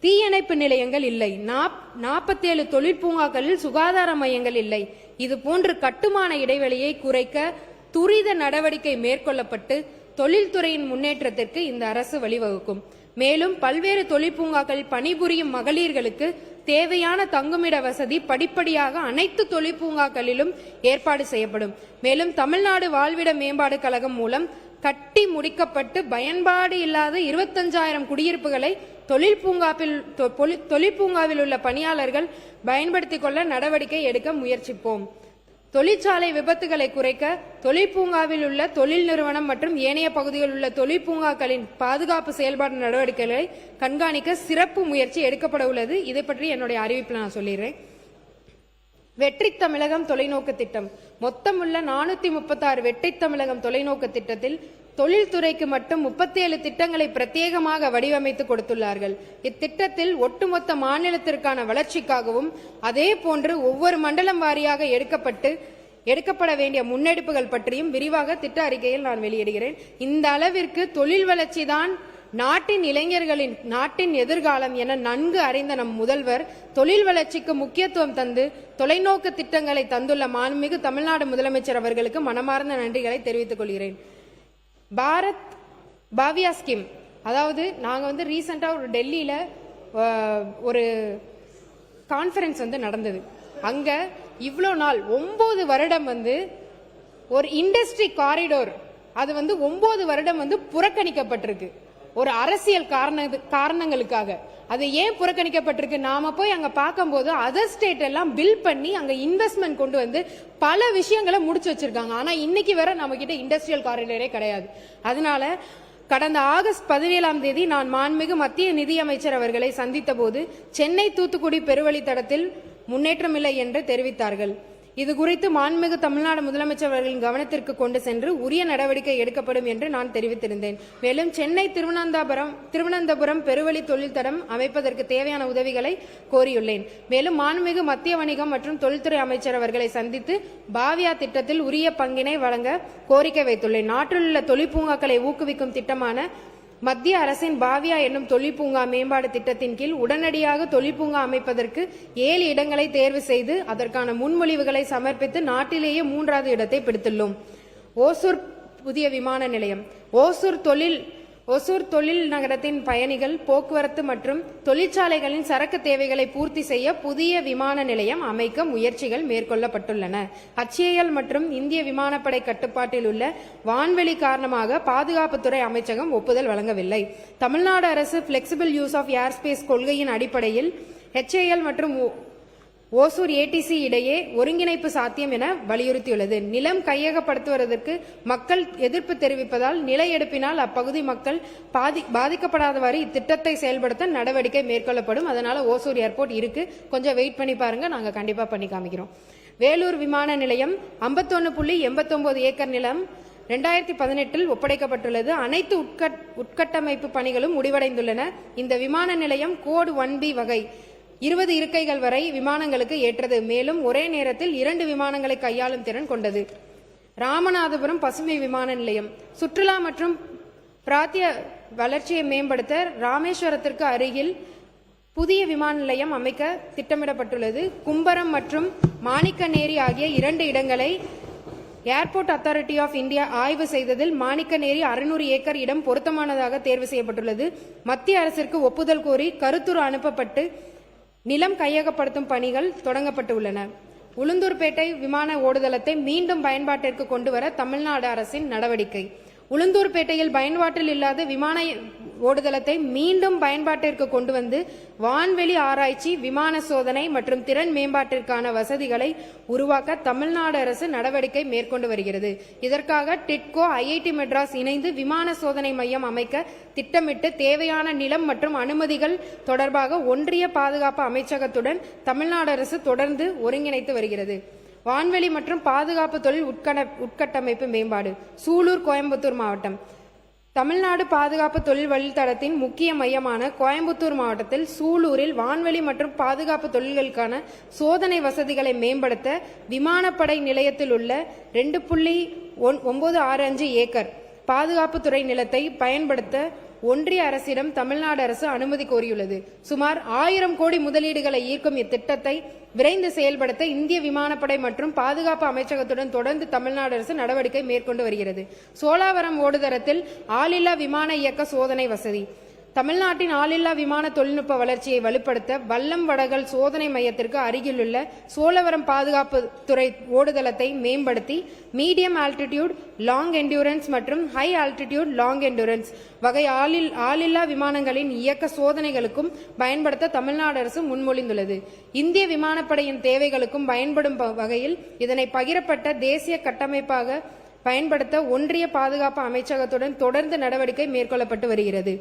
தீயணைப்பு நிலையங்கள் இல்லை. 47 தொழிற்பூங்காக்களில் சுகாதார மையங்கள் இல்லை. இது போன்று கட்டுமான இடைவெளியை குறைக்க துரித நடவடிக்கை மேற்கொள்ளப்பட்டு தொழில்துறையின் முன்னேற்றத்திற்கு இந்த அரசு வழிவகுக்கும். மேலும் பல்வேறு தொழிற்பூங்காக்களில் பணிபுரியும் மகளிர்களுக்கு தேவையான தங்குமிட வசதி படிப்படியாக அனைத்து தொழிற்பூங்காக்களிலும் ஏற்பாடு செய்யப்படும். மேலும் தமிழ்நாடு வாழ்விட மேம்பாடு கழகம் மூலம் கட்டி முடிக்கப்பட்டு பயன்பாடு இல்லாத 25,000 குடியிருப்புகளை தொழிற்பூங்காவில் உள்ள பணியாளர்கள் பயன்படுத்திக் கொள்ள நடவடிக்கை எடுக்க முயற்சிப்போம். தொழிற்சாலை விபத்துகளை குறைக்க தொழிற்பூங்காவில் உள்ள தொழில் நிறுவனம் மற்றும் ஏனைய பகுதிகளில் உள்ள தொழிற்பூங்காக்களின் பாதுகாப்பு செயல்பாடு நடவடிக்கைகளை கண்காணிக்க சிறப்பு முயற்சி எடுக்கப்பட உள்ளது. இதை பற்றி என்னுடைய அறிவிப்பில் நான் சொல்லிடுறேன். வெற்றி தமிழகம் தொலைநோக்கு திட்டம். மொத்தமுள்ள 436 வெற்றி தமிழகம் தொலைநோக்கு திட்டத்தில் தொழில்துறைக்கு மட்டும் 37 திட்டங்களை பிரத்யேகமாக வடிவமைத்து கொடுத்துள்ளார்கள். இத்திட்டத்தில் ஒட்டுமொத்த மாநிலத்திற்கான வளர்ச்சிக்காகவும் அதே போன்று ஒவ்வொரு மண்டலம் வாரியாக எடுக்கப்பட வேண்டிய முன்னெடுப்புகள் பற்றியும் விரிவாக திட்ட அறிக்கையில் நான் வெளியிடுகிறேன். இந்த அளவிற்கு தொழில் வளர்ச்சி தான் நாட்டின் இளைஞர்களின் நாட்டின் எதிர்காலம் என நன்கு அறிந்த நம் முதல்வர் தொழில் வளர்ச்சிக்கு முக்கியத்துவம் தந்து தொலைநோக்கு திட்டங்களை தந்துள்ள மாண்புமிகு தமிழ்நாடு முதலமைச்சர் அவர்களுக்கு மனமார்ந்த நன்றிகளை தெரிவித்துக் கொள்கிறேன். பாரத் பாவியா ஸ்கீம், அதாவது நாங்க ரீசெண்டா ஒரு டெல்லியில ஒரு கான்ஃபரன்ஸ் நடந்தது. அங்க இவ்வளோ நாள் 9 வருடம் ஒரு இண்டஸ்ட்ரி காரிடோர் அது 9 வருடம் புறக்கணிக்கப்பட்டிருக்கு. ஒரு அரசியல் காரணங்களுக்காக அது ஏன் புறக்கணிக்கப்பட்டிருக்கு? நாம போய் அங்க பார்க்கும்போது அதர் ஸ்டேட் எல்லாம் பில் பண்ணி அங்க இன்வெஸ்ட்மெண்ட் கொண்டு பல விஷயங்களை முடிச்சு வச்சிருக்காங்க. ஆனா இன்னைக்கு வரை நம்ம கிட்ட இண்டஸ்ட்ரியல் காரிடரே கிடையாது. அதனால கடந்த ஆகஸ்ட் 17ஆம் தேதி நான் மாண்புமிகு மத்திய நிதியமைச்சர் அவர்களை சந்தித்த போது சென்னை தூத்துக்குடி பெருவழித்தடத்தில் முன்னேற்றமில்லை என்று தெரிவித்தார்கள். இது குறித்து மாண்புமிகு தமிழ்நாடு முதலமைச்சர் அவர்களின் கவனத்திற்கு கொண்டு சென்று உரிய நடவடிக்கை எடுக்கப்படும் என்று நான் தெரிவித்திருந்தேன். மேலும் சென்னை திருவனந்தபுரம் பெருவழி தொழில்தடம் அமைப்பதற்கு தேவையான உதவிகளை கோரியுள்ளேன். மேலும் மாண்புமிகு மத்திய வணிகம் மற்றும் தொழில்துறை அமைச்சர் அவர்களை சந்தித்து பாவியா திட்டத்தில் உரிய பங்கினை வழங்க கோரிக்கை வைத்துள்ளேன். நாட்டில் உள்ள தொழிற்பூங்காக்களை ஊக்குவிக்கும் திட்டமான மத்திய அரசின் பாவியா என்னும் தொழிற்பூங்கா மேம்பாடு திட்டத்தின் கீழ் உடனடியாக தொழிற்பூங்கா அமைப்பதற்கு 7 இடங்களை தேர்வு செய்து அதற்கான முன்மொழிவுகளை சமர்ப்பித்து நாட்டிலேயே 3வது இடத்தை பிடித்துள்ளோம். ஓசூர் புதிய விமான நிலையம். ஓசூர் தொழில் நகரத்தின் பயணிகள் போக்குவரத்து மற்றும் தொழிற்சாலைகளின் சரக்கு தேவைகளை பூர்த்தி செய்ய புதிய விமான நிலையம் அமைக்க முயற்சிகள் மேற்கொள்ளப்பட்டுள்ளன. HAL மற்றும் இந்திய விமானப்படை கட்டுப்பாட்டில் உள்ள வான்வெளி காரணமாக பாதுகாப்புத்துறை அமைச்சகம் ஒப்புதல் வழங்கவில்லை. தமிழ்நாடு அரசு பிளெக்சிபிள் யூஸ் ஆஃப் ஏர்ஸ்பேஸ் கொள்கையின் அடிப்படையில் HAL மற்றும் ஓசூர் ATC இடையே ஒருங்கிணைப்பு சாத்தியம் என வலியுறுத்தியுள்ளது. நிலம் கையகப்படுத்துவதற்கு மக்கள் எதிர்ப்பு தெரிவிப்பதால் நில எடுப்பினால் அப்பகுதி மக்கள் பாதிக்கப்படாதவாறு இத்திட்டத்தை செயல்படுத்த நடவடிக்கை மேற்கொள்ளப்படும். அதனால ஓசூர் ஏர்போர்ட் இருக்கு, கொஞ்சம் வெயிட் பண்ணி பாருங்க, நாங்க கண்டிப்பா பண்ணி காமிக்கிறோம். வேலூர் விமான நிலையம் 51.89 ஏக்கர் நிலம் 2018 ஒப்படைக்கப்பட்டுள்ளது. அனைத்து உட்கட்டமைப்பு பணிகளும் முடிவடைந்துள்ளன. இந்த விமான நிலையம் கோடு 1B வகை 20 இருக்கைகள் வரை விமானங்களுக்கு ஏற்றது. மேலும் ஒரே நேரத்தில் 2 விமானங்களை கையாளும் திறன் கொண்டது. ராமநாதபுரம் பசுமை விமான நிலையம். சுற்றுலா மற்றும் பிராந்திய வளர்ச்சியை மேம்படுத்த ராமேஸ்வரத்திற்கு அருகில் புதிய விமான நிலையம் அமைக்க திட்டமிடப்பட்டுள்ளது. கும்பரம் மற்றும் மாணிக்கநேரி ஆகிய 2 இடங்களை ஏர்போர்ட் அத்தாரிட்டி ஆஃப் இந்தியா ஆய்வு செய்ததில் மாணிக்கநேரி 600 ஏக்கர் இடம் பொருத்தமானதாக தேர்வு செய்யப்பட்டுள்ளது. மத்திய அரசிற்கு ஒப்புதல் கோரி கருத்துரு அனுப்பப்பட்டு நிலம் கையகப்படுத்தும் பணிகள் தொடங்கப்பட்டுள்ளன. உளுந்தூர்பேட்டை விமான ஓடுதளத்தை மீண்டும் பயன்பாட்டிற்கு கொண்டுவர தமிழ்நாடு அரசின் நடவடிக்கை. உளுந்தூர்பேட்டையில் பயன்பாட்டில் இல்லாத விமான ஓடுதளத்தை மீண்டும் பயன்பாட்டிற்கு கொண்டு வந்து வான்வெளி ஆராய்ச்சி, விமான சோதனை மற்றும் திறன் மேம்பாட்டிற்கான வசதிகளை உருவாக்க தமிழ்நாடு அரசு நடவடிக்கை மேற்கொண்டு வருகிறது. இதற்காக டிட்கோ, IIT மெட்ராஸ் இணைந்து விமான சோதனை மையம் அமைக்க திட்டமிட்டு தேவையான நிலம் மற்றும் அனுமதிகள் தொடர்பாக ஒன்றிய பாதுகாப்பு அமைச்சகத்துடன் தமிழ்நாடு அரசு தொடர்ந்து ஒருங்கிணைத்து வருகிறது. வான்வெளி மற்றும் பாதுகாப்பு தொழில் உட்கட்டமைப்பு மேம்பாடு. சூலூர், கோயம்புத்தூர் மாவட்டம். தமிழ்நாடு பாதுகாப்பு தொழில் வழித்தடத்தின் முக்கிய மையமான கோயம்புத்தூர் மாவட்டத்தில் சூலூரில் வான்வெளி மற்றும் பாதுகாப்பு தொழில்களுக்கான சோதனை வசதிகளை மேம்படுத்த விமானப்படை நிலையத்தில் உள்ள 2.965 ஏக்கர் பாதுகாப்புத்துறை நிலத்தை பயன்படுத்த ஒன்றிய அரசிடம் தமிழ்நாடு அரசு அனுமதி கோரியுள்ளது. சுமார் 1000 கோடி முதலீடுகளை ஈர்க்கும் இத்திட்டத்தை விரைந்து செயல்படுத்த இந்திய விமானப்படை மற்றும் பாதுகாப்பு அமைச்சகத்துடன் தொடர்ந்து தமிழ்நாடு அரசு நடவடிக்கை மேற்கொண்டு வருகிறது. சோழாவரம் ஓடுதளத்தில் ஆளில்லா விமான இயக்க சோதனை வசதி. தமிழ்நாட்டின் ஆளில்லா விமான தொழில்நுட்ப வளர்ச்சியை வலுப்படுத்த வல்லம் வடகல் சோதனை மையத்திற்கு அருகிலுள்ள சோழவரம் பாதுகாப்பு துறை ஓடுதளத்தை மேம்படுத்தி மீடியம் ஆல்டிடியூட் லாங் என்டூரன்ஸ் மற்றும் ஹை ஆல்டிடியூட் லாங் என்டூரன்ஸ் வகை ஆளில்லா விமானங்களின் இயக்க சோதனைகளுக்கும் பயன்படுத்த தமிழ்நாடு அரசு முன்மொழிந்துள்ளது. இந்திய விமானப்படையின் தேவைகளுக்கும் பயன்படும் வகையில் இதனை பகிரப்பட்ட தேசிய கட்டமைப்பாக பயன்படுத்த ஒன்றிய பாதுகாப்பு அமைச்சகத்துடன் தொடர்ந்து நடவடிக்கை மேற்கொள்ளப்பட்டு வருகிறது.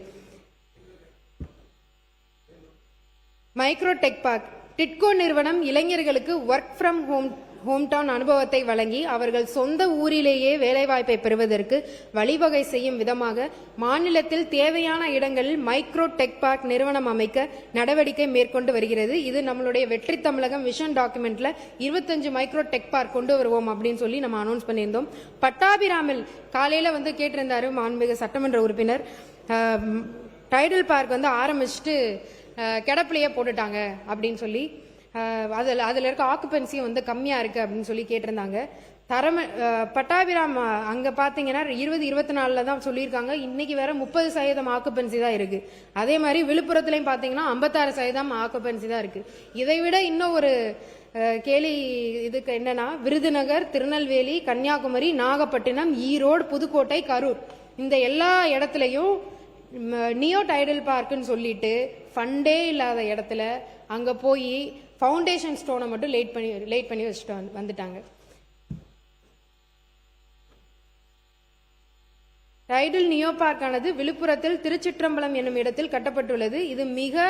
Micro tech park. டிட்கோ நிறுவனம் இளைஞர்களுக்கு ஒர்க் ஃப்ரம் ஹோம்டவுன் அனுபவத்தை வழங்கி அவர்கள் சொந்த ஊரிலேயே வேலைவாய்ப்பை பெறுவதற்கு வழிவகை செய்யும் விதமாக மாநிலத்தில் தேவையான இடங்களில் மைக்ரோ டெக் பார்க் நிறுவனம் அமைக்க நடவடிக்கை மேற்கொண்டு வருகிறது. இது நம்மளுடைய வெற்றி தமிழகம் விஷன் டாக்குமெண்ட்ல 25 மைக்ரோ டெக் பார்க் கொண்டு வருவோம் அப்படின்னு சொல்லி நம்ம அனௌன்ஸ் பண்ணியிருந்தோம். பட்டாபிராமில் காலையில கேட்டிருந்தாரு மாண்புமிகு சட்டமன்ற உறுப்பினர், டைடல் பார்க் ஆரம்பிச்சுட்டு கிடப்பிலேயே போட்டுட்டாங்க அப்படின்னு சொல்லி, அதில் இருக்க ஆக்குபென்சியும் கம்மியாக இருக்குது அப்படின்னு சொல்லி கேட்டிருந்தாங்க. பட்டாபிராம் அங்கே பார்த்தீங்கன்னா 2024 தான் சொல்லியிருக்காங்க. இன்னைக்கு வேற 30% ஆக்குபென்சி தான் இருக்கு. அதே மாதிரி விழுப்புரத்துலையும் பார்த்தீங்கன்னா 56% ஆக்குபென்சி தான் இருக்கு. இதை விட இன்னும் ஒரு கேலி இதுக்கு என்னன்னா, விருதுநகர், திருநெல்வேலி, கன்னியாகுமரி, நாகப்பட்டினம், ஈரோடு, புதுக்கோட்டை, கரூர் இந்த எல்லா இடத்துலையும் நியோ டைடல் பார்க்குன்னு சொல்லிட்டு ஃபண்டே இல்லாத இடத்துல அங்க போய் ஃபவுண்டேஷன் ஸ்டோனை மட்டும் லேட் பண்ணி வச்சுட்டு வந்துட்டாங்க. டைடல் நியோ பார்க்கானது விழுப்புரத்தில் திருச்சிற்றம்பலம் என்னும் இடத்தில் கட்டப்பட்டுள்ளது. இது மிக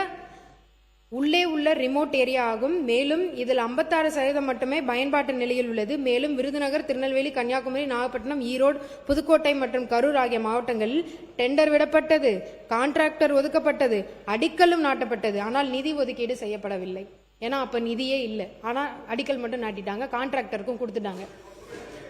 உள்ளே உள்ள ரிமோட் ஏரியா ஆகும். மேலும் இதில் 56% மட்டுமே பயன்பாட்டு நிலையில் உள்ளது. மேலும் விருதுநகர், திருநெல்வேலி, கன்னியாகுமரி, நாகப்பட்டினம், ஈரோடு, புதுக்கோட்டை மற்றும் கரூர் ஆகிய மாவட்டங்களில் டெண்டர் விடப்பட்டது, கான்ட்ராக்டர் ஒதுக்கப்பட்டது, அடிக்கல்லும் நாட்டப்பட்டது. ஆனால் நிதி ஒதுக்கீடு செய்யப்படவில்லை. ஏன்னா அப்ப நிதியே இல்லை. ஆனா அடிக்கல் மட்டும் நாட்டிட்டாங்க, கான்ட்ராக்டருக்கும் கொடுத்துட்டாங்க.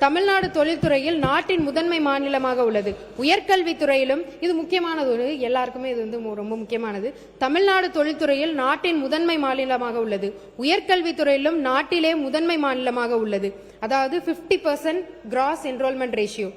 தமிழ்நாடு தொழில்துறையில் நாட்டின் முதன்மை மாநிலமாக உள்ளது. உயர்கல்வித்துறையிலும் இது முக்கியமானது, எல்லாருக்குமே இது ரொம்ப முக்கியமானது. தமிழ்நாடு தொழில்துறையில் நாட்டின் முதன்மை மாநிலமாக உள்ளது. உயர்கல்வித்துறையிலும் நாட்டிலே முதன்மை மாநிலமாக உள்ளது. அதாவது 50% கிராஸ் என்ரோல்மெண்ட் ரேஷியோ.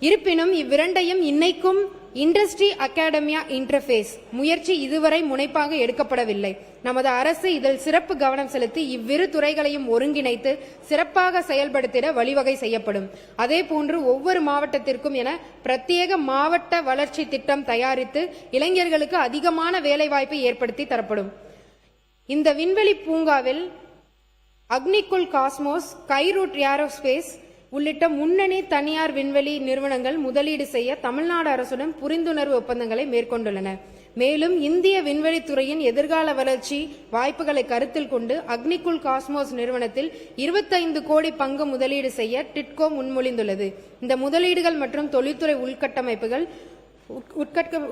இருப்பினும் இவ்விரண்டையும் இன்னைக்கும் இண்டஸ்ட்ரி அகாடமியா இன்டர்ஃபேஸ் முயற்சி இதுவரை முனைப்பாக எடுக்கப்படவில்லை. நமது அரசு இதில் சிறப்பு கவனம் செலுத்தி இவ்விரு துறைகளையும் ஒருங்கிணைத்து சிறப்பாக செயல்படுத்திட வழிவகை செய்யப்படும். அதே போன்று ஒவ்வொரு மாவட்டத்திற்கும் என பிரத்யேக மாவட்ட வளர்ச்சி திட்டம் தயாரித்து இளைஞர்களுக்கு அதிகமான வேலைவாய்ப்பு ஏற்படுத்தி தரப்படும். இந்த விண்வெளி பூங்காவில் அக்னிகுல் காஸ்மோஸ், கைரூட் ஏரோஸ்பேஸ் உள்ளிட்ட முன்னணி தனியார் விண்வெளி நிறுவனங்கள் முதலீடு செய்ய தமிழ்நாடு அரசுடன் புரிந்துணர்வு ஒப்பந்தங்களை மேற்கொண்டுள்ளன. மேலும் இந்திய விண்வெளித்துறையின் எதிர்கால வளர்ச்சி வாய்ப்புகளை கருத்தில் கொண்டு அக்னிகுல் காஸ்மோஸ் நிறுவனத்தில் 25 கோடி பங்கு முதலீடு செய்ய டிட்கோ முன்மொழிந்துள்ளது. இந்த முதலீடுகள் மற்றும் தொழில்துறை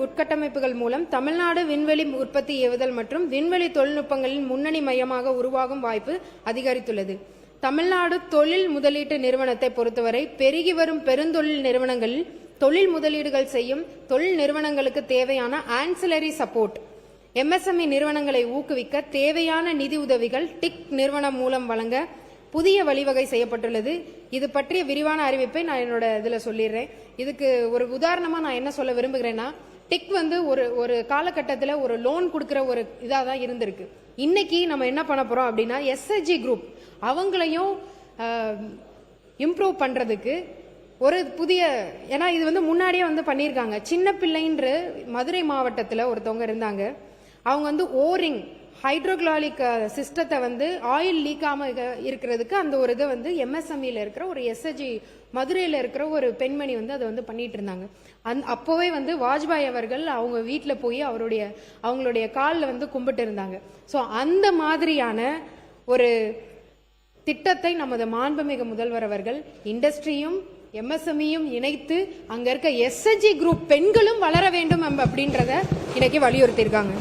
உட்கட்டமைப்புகள் மூலம் தமிழ்நாடு விண்வெளி உற்பத்தி ஏவுதல் மற்றும் விண்வெளி தொழில்நுட்பங்களின் முன்னணி மையமாக உருவாகும் வாய்ப்பு அதிகரித்துள்ளது. தமிழ்நாடு தொழில் முதலீட்டு நிறுவனத்தை பொறுத்தவரை பெருகி வரும் பெருந்தொழில் நிறுவனங்களில் தொழில் முதலீடுகள் செய்யும் தொழில் நிறுவனங்களுக்கு தேவையான ஆன்சிலரி சப்போர்ட், MSME நிறுவனங்களை ஊக்குவிக்க தேவையான நிதி உதவிகள் டிக் நிறுவனம் மூலம் வழங்க புதிய வழிவகை செய்யப்பட்டுள்ளது. இது பற்றிய விரிவான அறிவிப்பை நான் என்னோட இதுல சொல்லிடுறேன். இதுக்கு ஒரு உதாரணமா நான் என்ன சொல்ல விரும்புகிறேன்னா, டிக் ஒரு காலகட்டத்தில் ஒரு லோன் கொடுக்கிற ஒரு இதாக தான் இருந்திருக்கு. இன்னைக்கு நம்ம என்ன பண்ண போறோம் அப்படின்னா, SHG குரூப் அவங்களையும் இம்ப்ரூவ் பண்றதுக்கு ஒரு புதிய, ஏன்னா இது முன்னாடியே பண்ணியிருக்காங்க. சின்ன பிள்ளைன்ற மதுரை மாவட்டத்தில் ஒருத்தவங்க இருந்தாங்க. அவங்க ஓரிங் ஹைட்ரோக்ளாலிக் சிஸ்டத்தை ஆயில் லீக்காம இருக்கிறதுக்கு அந்த ஒரு இதை MSMEல இருக்கிற ஒரு SHG மதுரையில் இருக்கிற ஒரு பெண்மணி அதை பண்ணிட்டு இருந்தாங்க. அப்போவே வாஜ்பாய் அவர்கள் அவங்க வீட்டில் போய் அவங்களுடைய காலில் கும்பிட்டு இருந்தாங்க. ஸோ அந்த மாதிரியான ஒரு திட்டத்தை நமது மாண்புமிகு முதல்வர் அவர்கள் இண்டஸ்ட்ரியும் MSMEயும் இணைத்து அங்க இருக்க SHG குரூப் பெண்களும் வளர வேண்டும் அப்படின்றத இன்னைக்கு வலியுறுத்தியிருக்காங்க.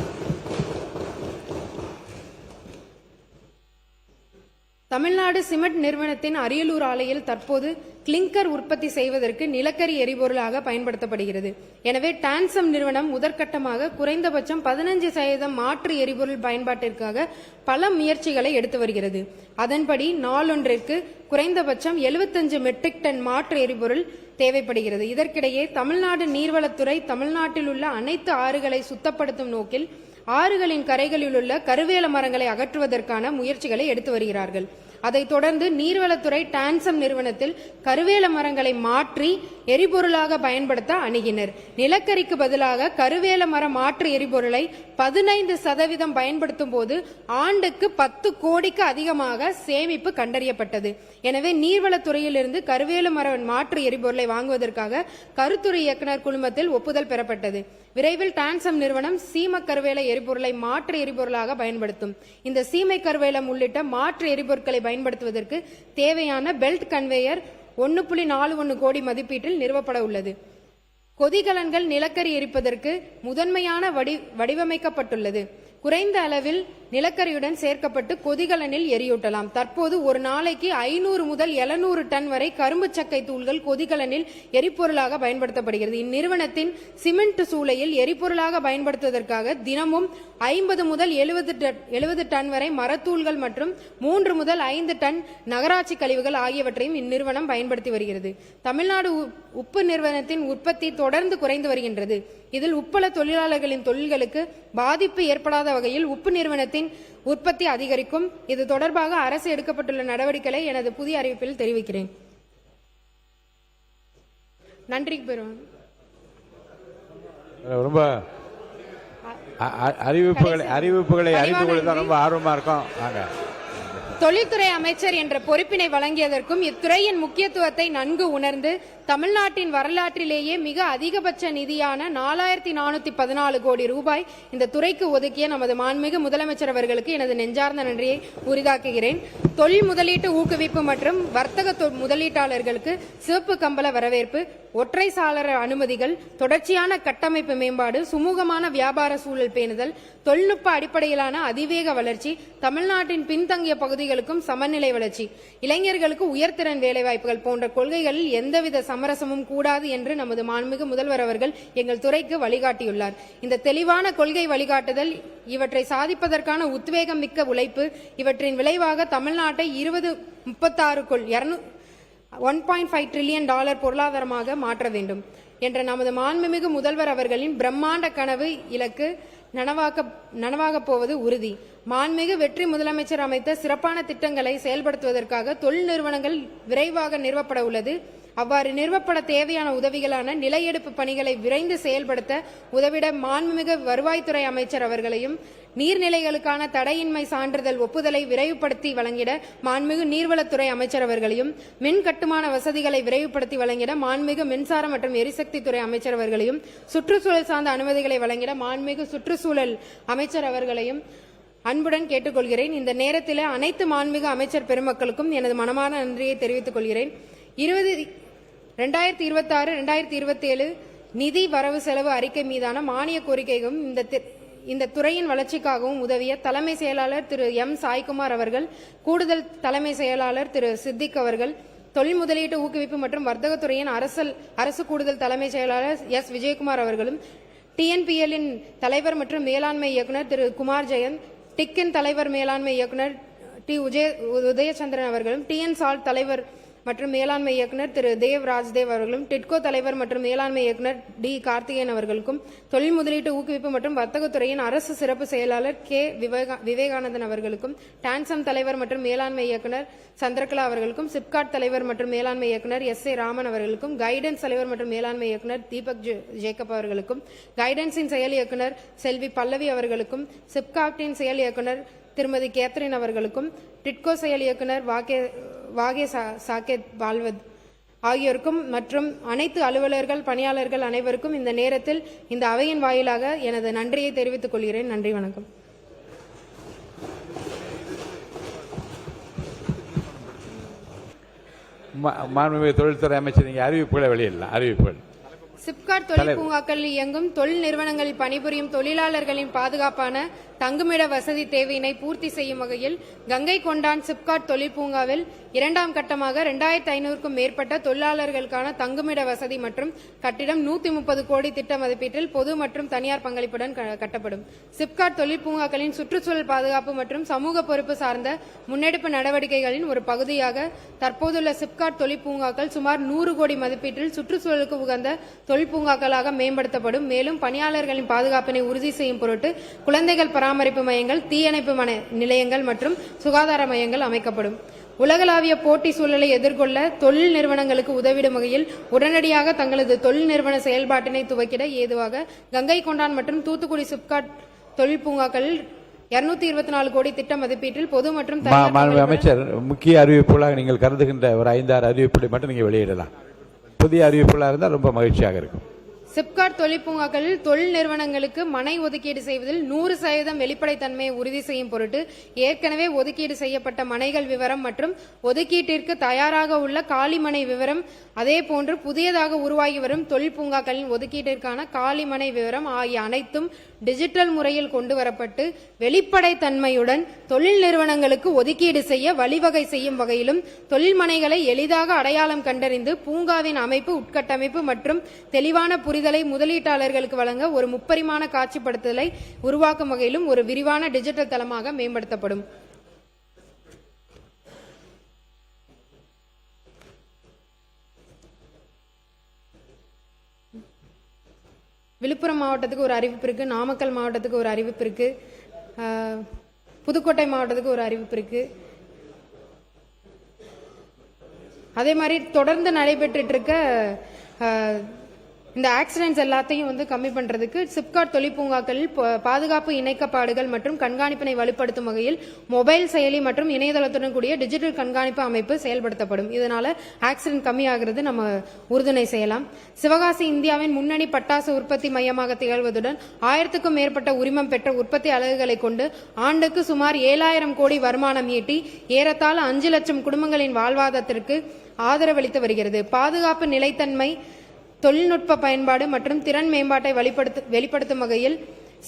தமிழ்நாடு சிமெண்ட் நிறுவனத்தின் அரியலூர் ஆலையில் தற்போது கிளிங்கர் உற்பத்தி செய்வதற்கு நிலக்கரி எரிபொருளாக பயன்படுத்தப்படுகிறது. எனவே டான்சம் நிறுவனம் முதற்கட்டமாக குறைந்தபட்சம் 15% மாற்று எரிபொருள் பயன்பாட்டிற்காக பல முயற்சிகளை எடுத்து வருகிறது. அதன்படி நாளொன்றிற்கு குறைந்தபட்சம் 75 மெட்ரிக் டன் மாற்று எரிபொருள் தேவைப்படுகிறது. இதற்கிடையே தமிழ்நாடு நீர்வளத்துறை தமிழ்நாட்டில் உள்ள அனைத்து ஆறுகளை சுத்தப்படுத்தும் நோக்கில் ஆறுகளின் கரைகளில் உள்ள கருவேல மரங்களை அகற்றுவதற்கான முயற்சிகளை எடுத்து வருகிறார்கள். அதைத் தொடர்ந்து நீர்வளத்துறை டான்சம் நிறுவனத்தில் கருவேல மரங்களை மாற்றி எரிபொருளாக பயன்படுத்த அணுகினர். நிலக்கரிக்கு பதிலாக கருவேல மர மாற்று எரிபொருளை 15% பயன்படுத்தும் போது ஆண்டுக்கு 10 கோடிக்கு அதிகமாக சேமிப்பு கண்டறியப்பட்டது. எனவே நீர்வளத்துறையிலிருந்து கருவேல மர மாற்று எரிபொருளை வாங்குவதற்காக கருத்துறை இயக்குநர் குழுமத்தில் ஒப்புதல் பெறப்பட்டது. விரைவில் டான்சம் நிறுவனம் சீம கருவேல எரிபொருளை மாற்று எரிபொருளாக பயன்படுத்தும். இந்த சீமை கருவேலம் உள்ளிட்ட மாற்று எரிபொருட்களை பயன்படுத்துவதற்கு தேவையான பெல்ட் கன்வேயர் 1.41 கோடி மதிப்பீட்டில் நிறுவப்பட உள்ளது. கொதிகலன்கள் நிலக்கரி எரிப்பதற்கு முதன்மையான வடிவமைக்கப்பட்டுள்ளது. குறைந்த அளவில் நிலக்கரியுடன் சேர்க்கப்பட்டு கொதிகலனில் எரியூட்டலாம். தற்போது ஒரு நாளைக்கு 500 முதல் 700 டன் வரை கரும்பு சக்கை தூள்கள் கொதிகலனில் எரிபொருளாக பயன்படுத்தப்படுகிறது. இந்நிறுவனத்தின் சிமெண்ட் சூளையில் எரிபொருளாக பயன்படுத்துவதற்காக தினமும் 50 முதல் 70 டன் வரை மரத்தூள்கள் மற்றும் 3 முதல் 5 டன் நகராட்சி கழிவுகள் ஆகியவற்றையும் இந்நிறுவனம் பயன்படுத்தி வருகிறது. தமிழ்நாடு உப்பு நிறுவனத்தின் உற்பத்தி தொடர்ந்து குறைந்து வருகின்றது. இதில் உப்பள தொழிலாளர்களின் தொழில்களுக்கு பாதிப்பு ஏற்படாத வகையில் உப்பு நிறுவனத்தின் உற்பத்தி அதிகரிக்கும். இது தொடர்பாக அரசு எடுக்கப்பட்டுள்ள நடவடிக்கைகளை எனது புதிய அறிவிப்பில் தெரிவிக்கிறேன். நன்றி. ரொம்ப அறிவிப்புகளை அறிந்து கொள்ள ரொம்ப ஆர்வமா இருக்கும். தொழில்துறை அமைச்சர் என்ற பொறுப்பினை வழங்கியதற்கும் இத்துறையின் முக்கியத்துவத்தை நன்கு உணர்ந்து தமிழ்நாட்டின் வரலாற்றிலேயே மிக அதிகபட்ச நிதியான 4414 கோடி ரூபாய் இந்த துறைக்கு ஒதுக்கிய நமது மாண்புமிகு முதலமைச்சர் அவர்களுக்கு எனது நெஞ்சார்ந்த நன்றியை உரிதாக்குகிறேன். தொழில் முதலீட்டு ஊக்குவிப்பு மற்றும் வர்த்தக முதலீட்டாளர்களுக்கு சிவப்பு கம்பள வரவேற்பு, ஒற்றை சாளர அனுமதிகள், தொடர்ச்சியான கட்டமைப்பு மேம்பாடு, சுமூகமான வியாபார சூழல் பேணுதல், தொழில்நுட்ப அடிப்படையிலான அதிவேக வளர்ச்சி, தமிழ்நாட்டின் பின்தங்கிய பகுதிகளுக்கும் சமநிலை வளர்ச்சி, இளைஞர்களுக்கு உயர்திறன் வேலைவாய்ப்புகள் போன்ற கொள்கைகளில் எந்தவித சமரசமும் கூடாது என்று நமது மாண்புமிகு முதல்வர் அவர்கள் எங்கள் துறைக்கு வழிகாட்டியுள்ளார். இந்த தெளிவான கொள்கை வழிகாட்டுதல், இவற்றை சாதிப்பதற்கான உத்வேகம் மிக்க உழைப்பு, இவற்றின் விளைவாக தமிழ்நாட்டை 2036க்குள் 1.5 டிரில்லியன் டாலர் பொருளாதாரமாக மாற்ற வேண்டும் என்ற நமது மாண்புமிகு முதல்வர் அவர்களின் பிரம்மாண்ட கனவு இலக்கு நனவாகப் போவது உறுதி. மாண்புமிகு வெற்றி முதலமைச்சர் அமைத்த சிறப்பான திட்டங்களை செயல்படுத்துவதற்காக தொழில் நிறுவனங்கள் விரைவாக நிறுவப்பட உள்ளது. அவ்வாறு நிறுவப்பட தேவையான உதவிகளான நிலையெடுப்பு பணிகளை விரைந்து செயல்படுத்த உதவிட மாண்புமிகு வருவாய்த்துறை அமைச்சர் அவர்களையும், நீர்நிலைகளுக்கான தடையின்மை சான்றிதழ் ஒப்புதலை விரைவுபடுத்தி வழங்கிட மாண்புமிகு நீர்வளத்துறை அமைச்சர் அவர்களையும், மின் கட்டுமான வசதிகளை விரைவுபடுத்தி வழங்கிட மாண்புமிகு மின்சார மற்றும் எரிசக்தி துறை அமைச்சர் அவர்களையும், சுற்றுச்சூழல் சார்ந்த அனுமதிகளை வழங்கிட மாண்புமிகு சுற்றுச்சூழல் அமைச்சர் அவர்களையும் அன்புடன் கேட்டுக்கொள்கிறேன். இந்த நேரத்தில் அனைத்து மாண்புமிகு அமைச்சர் பெருமக்களுக்கும் எனது மனமான நன்றியை தெரிவித்துக் கொள்கிறேன். 2026-2027 நிதி வரவு செலவு அறிக்கை மீதான மானிய கோரிக்கைகளும் இந்த துறையின் வளர்ச்சிக்காகவும் உதவிய தலைமை செயலாளர் திரு எம் சாய்குமார் அவர்கள், கூடுதல் தலைமை செயலாளர் திரு சித்திக் அவர்கள், தொழில் முதலீட்டு ஊக்குவிப்பு மற்றும் வர்த்தகத்துறையின் அரசு கூடுதல் தலைமை செயலாளர் எஸ் விஜயகுமார் அவர்களும், டிஎன்பிஎல்லின் தலைவர் மற்றும் மேலாண்மை இயக்குநர் திரு குமார் ஜெயந்த், டிக்கின் தலைவர் மேலாண்மை இயக்குநர் டி உதயச்சந்திரன் அவர்களும், டிஎன் சால்ட் தலைவர் மற்றும் மேலாண்மை இயக்குநர் திரு தேவ் ராஜ்தேவ் அவர்களும், டிட்கோ தலைவர் மற்றும் மேலாண்மை இயக்குநர் டி கார்த்திகேயன் அவர்களுக்கும், தொழில் முதலீட்டு ஊக்குவிப்பு மற்றும் வர்த்தகத்துறையின் அரசு சிறப்பு செயலாளர் கே விவேகானந்தன் அவர்களுக்கும், டான்சம் தலைவர் மற்றும் மேலாண்மை இயக்குநர் சந்திரகலா அவர்களுக்கும், சிப்காட் தலைவர் மற்றும் மேலாண்மை இயக்குநர் எஸ்.ஏ. ராமன் அவர்களுக்கும், கைடன்ஸ் தலைவர் மற்றும் மேலாண்மை இயக்குநர் தீபக் ஜேக்கப் அவர்களுக்கும், கைடன்ஸின் செயல் இயக்குநர் செல்வி பல்லவி அவர்களுக்கும், சிப்காட்டின் செயல் இயக்குநர் திருமதி கேத்ரின் அவர்களுக்கும், டிட்கோ செயல் இயக்குநர் வாகே சாகேத் பால்வத் ஆகியோருக்கும் மற்றும் அனைத்து அலுவலர்கள், பணியாளர்கள் அனைவருக்கும் இந்த நேரத்தில் இந்த அவையின் வாயிலாக எனது நன்றியை தெரிவித்துக் கொள்கிறேன். நன்றி, வணக்கம். மாண்புமிகு தொழில்துறை அமைச்சர், நீங்க அறிவிப்புகளை வெளியிடலாம். அறிவிப்புகள். சிப்காட் தொழில் பூங்காக்களில் இயங்கும் தொழில் நிறுவனங்களில் பணிபுரியும் தொழிலாளர்களின் பாதுகாப்பான தங்குமிட வசதி தேவையினை பூர்த்தி செய்யும் வகையில் கங்கை கொண்டான் சிப்காட் தொழில் பூங்காவில் இரண்டாம் கட்டமாக 2500க்கும் மேற்பட்ட தொழிலாளர்களுக்கான தங்குமிட வசதி மற்றும் கட்டிடம் 130 கோடி திட்ட மதிப்பீட்டில் பொது மற்றும் தனியார் பங்களிப்புடன் கட்டப்படும். சிப்காட் தொழில் பூங்காக்களின் சுற்றுச்சூழல் பாதுகாப்பு மற்றும் சமூக பொறுப்பு சார்ந்த முன்னெடுப்பு நடவடிக்கைகளின் ஒரு பகுதியாக தற்போதுள்ள சிப்காட் தொழில் பூங்காக்கள் சுமார் 100 கோடி மதிப்பீட்டில் சுற்றுச்சூழலுக்கு உகந்த தொழில் பூங்காக்களாக மேம்படுத்தப்படும். மேலும் பணியாளர்களின் பாதுகாப்பினை உறுதி செய்யும் பொருட்டு குழந்தைகள் பராமரிப்பு மையங்கள், தீயணைப்பு நிலையங்கள் மற்றும் சுகாதார மையங்கள் அமைக்கப்படும். உலகளாவிய போட்டி சூழலை எதிர்கொள்ள தொழில் நிறுவனங்களுக்கு உதவிடும் வகையில் உடனடியாக தங்களது தொழில் நிறுவன செயல்பாட்டினை துவக்கிட ஏதுவாக கங்கை கொண்டான் மற்றும் தூத்துக்குடி சிப்காட் தொழில் பூங்காக்களில் 224 கோடி திட்ட மதிப்பீட்டில் பொது மற்றும் அமைச்சர், முக்கிய அறிவிப்புகளாக நீங்கள் கருதுகின்ற ஒரு 5-6 அறிவிப்புகளை மட்டும் நீங்க வெளியிடலாம். புதிய அறிவிப்புகளாக இருந்தால் ரொம்ப மகிழ்ச்சியாக இருக்கும். சிப்காட் தொழில் பூங்காக்களில் தொழில் நிறுவனங்களுக்கு மனை ஒதுக்கீடு செய்வதில் 100% வெளிப்படைத்தன்மையை உறுதி செய்யும் பொருட்டு ஏற்கனவே ஒதுக்கீடு செய்யப்பட்ட மனைகள் விவரம் மற்றும் ஒதுக்கீட்டிற்கு தயாராக உள்ள காலி மனை விவரம், அதேபோன்று புதியதாக உருவாகி வரும் தொழில் பூங்காக்களின் ஒதுக்கீட்டிற்கான காலி மனை விவரம் ஆகிய அனைத்தும் டிஜிட்டல் முறையில் கொண்டு வரப்பட்டு வெளிப்படைத்தன்மையுடன் தொழில் நிறுவனங்களுக்கு ஒதுக்கீடு செய்ய வழிவகை செய்யும் வகையிலும் தொழில் மனைகளை எளிதாக அடையாளம் கண்டறிந்து பூங்காவின் அமைப்பு, உட்கட்டமைப்பு மற்றும் தெளிவான புரிதலை முதலீட்டாளர்களுக்கு வழங்க ஒரு முப்பரிமாண காட்சிப்படுத்தலை உருவாக்கும் வகையிலும் ஒரு விரிவான டிஜிட்டல் தளமாக மேம்படுத்தப்படும். விழுப்புரம் மாவட்டத்துக்கு ஒரு அறிவிப்பு இருக்கு, நாமக்கல் மாவட்டத்துக்கு ஒரு அறிவிப்பு இருக்கு, புதுக்கோட்டை மாவட்டத்துக்கு ஒரு அறிவிப்பு இருக்கு. அதே மாதிரி தொடர்ந்து நடைபெற்று இருக்க இந்த ஆக்சிடென்ட்ஸ் எல்லாத்தையும் கம்மி பண்றதுக்கு சிப்காட் தொழில் பூங்காக்களில் பாதுகாப்பு இணைக்கப்பாடுகள் மற்றும் கண்காணிப்பினை வலுப்படுத்தும் வகையில் மொபைல் செயலி மற்றும் இணையதளத்துடன் கூடிய டிஜிட்டல் கண்காணிப்பு அமைப்பு செயல்படுத்தப்படும். இதனால ஆக்சிடென்ட் கம்மியாகிறது நம்ம உறுதுணை செய்யலாம். சிவகாசி இந்தியாவின் முன்னணி பட்டாசு உற்பத்தி மையமாக திகழ்வதுடன் 1000க்கும் மேற்பட்ட உரிமம் பெற்ற உற்பத்தி அலகுகளை கொண்டு ஆண்டுக்கு சுமார் 7000 கோடி வருமானம் ஈட்டி ஏறத்தாழ 5 லட்சம் குடும்பங்களின் வாழ்வாதாரத்திற்கு ஆதரவளித்து வருகிறது. பாதுகாப்பு, நிலைத்தன்மை, தொழில்நுட்ப பயன்பாடு மற்றும் திறன் மேம்பாட்டை வெளிப்படுத்தும் வகையில்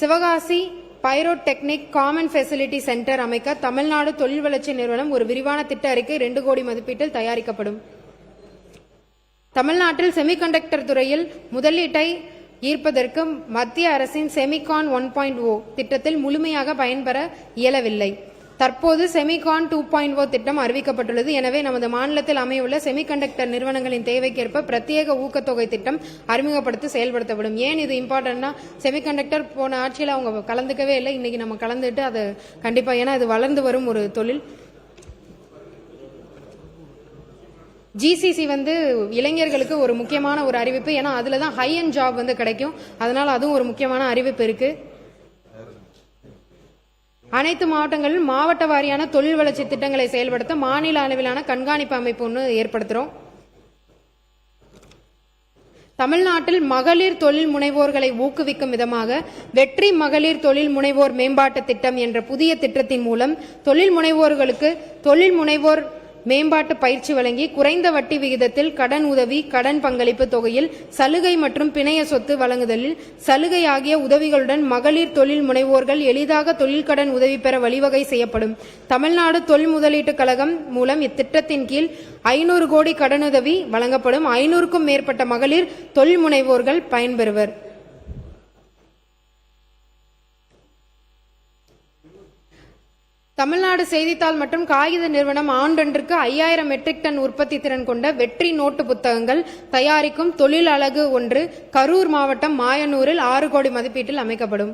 சிவகாசி பைரோடெக்னிக் காமன் ஃபெசிலிட்டி சென்டர் அமைக்க தமிழ்நாடு தொழில் வளர்ச்சி நிறுவனம் ஒரு விரிவான திட்ட அறிக்கை 2 கோடி மதிப்பீட்டில் தயாரிக்கப்படும். தமிழ்நாட்டில் செமிகண்டக்டர் துறையில் முதலீட்டை ஈர்ப்பதற்கு மத்திய அரசின் செமிகான் 1.0 திட்டத்தில் முழுமையாக பயன்பெற இயலவில்லை. தற்போது செமிகான் 2.0 திட்டம் அறிவிக்கப்பட்டுள்ளது. எனவே நமது மாநிலத்தில் அமையுள்ள செமிகண்டக்டர் நிறுவனங்களின் தேவைக்கேற்ப பிரத்யேக ஊக்கத்தொகை திட்டம் அறிமுகப்படுத்தி செயல்படுத்தப்படும். ஏன் இது இம்பார்ட்டன்ட்னா, செமிகண்டக்டர் போன ஆட்சியில் அவங்க கலந்துக்கவே இல்லை. இன்னைக்கு நம்ம கலந்துட்டு அது கண்டிப்பா, ஏன்னா இது வளர்ந்து வரும் ஒரு தொழில். ஜிசிசி இளைஞர்களுக்கு ஒரு முக்கியமான ஒரு அறிவிப்பு. ஏன்னா அதுலதான் ஹை அண்ட் ஜாப் கிடைக்கும். அதனால அதுவும் ஒரு முக்கியமான அறிவிப்பு இருக்கு. அனைத்து மாவட்டங்களிலும் மாவட்ட வாரியான தொழில் வளர்ச்சி திட்டங்களை செயல்படுத்த மாநில அளவிலான கண்காணிப்பு அமைப்பு ஒன்று ஏற்படுத்துறோம். தமிழ்நாட்டில் மகளிர் தொழில் முனைவோர்களை ஊக்குவிக்கும் விதமாக வெற்றி மகளிர் தொழில் முனைவோர் மேம்பாட்டு திட்டம் என்ற புதிய திட்டத்தின் மூலம் தொழில் முனைவோர்களுக்கு தொழில் முனைவோர் மேம்பாட்டு பயிற்சி வழங்கி குறைந்த வட்டி விகிதத்தில் கடன் உதவி, கடன் பங்களிப்பு தொகையில் சலுகை மற்றும் பிணைய சொத்து வழங்குதலில் சலுகை ஆகிய உதவிகளுடன் மகளிர் தொழில் முனைவோர்கள் எளிதாக தொழில் கடன் உதவி பெற வழிவகை செய்யப்படும். தமிழ்நாடு தொழில் முதலீட்டு கழகம் மூலம் இத்திட்டத்தின் கீழ் 500 கோடி கடனுதவி வழங்கப்படும். 500க்கும் மேற்பட்ட மகளிர் தொழில் முனைவோர்கள் பயன்பெறுவர். தமிழ்நாடு செய்தித்தாள் மற்றும் காகித நிறுவனம் ஆண்டொன்றுக்கு 5000 மெட்ரிக் டன் உற்பத்தி திறன் கொண்ட வெற்றி நோட்டு புத்தகங்கள் தயாரிக்கும் தொழில் அலகு ஒன்று கரூர் மாவட்டம் மாயனூரில் 6 கோடி மதிப்பீட்டில் அமைக்கப்படும்.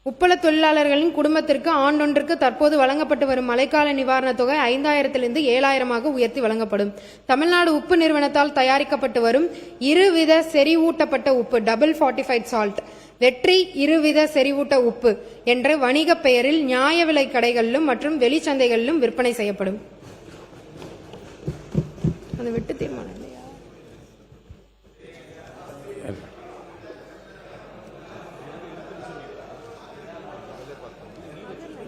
உப்பள தொழிலாளர்களின் குடும்பத்திற்கு ஆண்டொன்றுக்கு தற்போது வழங்கப்பட்டு வரும் மழைக்கால நிவாரணத் தொகை 5000 7000 உயர்த்தி வழங்கப்படும். தமிழ்நாடு உப்பு நிறுவனத்தால் தயாரிக்கப்பட்டு வரும் இருவித செறிவூட்டப்பட்ட உப்பு டபுள் ஃபார்ட்டிஃபைட் சால்ட் வெற்றி இருவித செறிவூட்ட உப்பு என்ற வணிக பெயரில் நியாய விலை கடைகளிலும் மற்றும் வெளிச்சந்தைகளிலும் விற்பனை செய்யப்படும். வெட்டு தீர்மானம்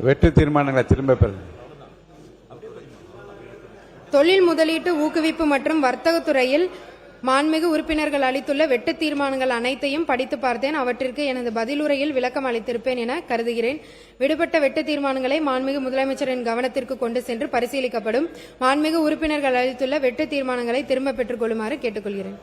வெட்டு தீர்மானங்களை திரும்ப பெற தொழில் முதலீட்டு ஊக்குவிப்பு மற்றும் வர்த்தகத்துறையில் மாண்புமிகு உறுப்பினர்கள் அளித்துள்ள வெட்டு தீர்மானங்கள் அனைத்தையும் படித்து பார்த்தேன். அவற்றிற்கு எனது பதிலுரையில் விளக்கம் அளித்திருப்பேன் என கருதுகிறேன். விடுபட்ட வெட்டு தீர்மானங்களை மாண்புமிகு முதலமைச்சரின் கவனத்திற்கு கொண்டு சென்று பரிசீலிக்கப்படும். மாண்புமிகு உறுப்பினர்கள் அளித்துள்ள வெட்டு தீர்மானங்களை திரும்ப பெற்றுக் கொள்ளுமாறு கேட்டுக்கொள்கிறேன்.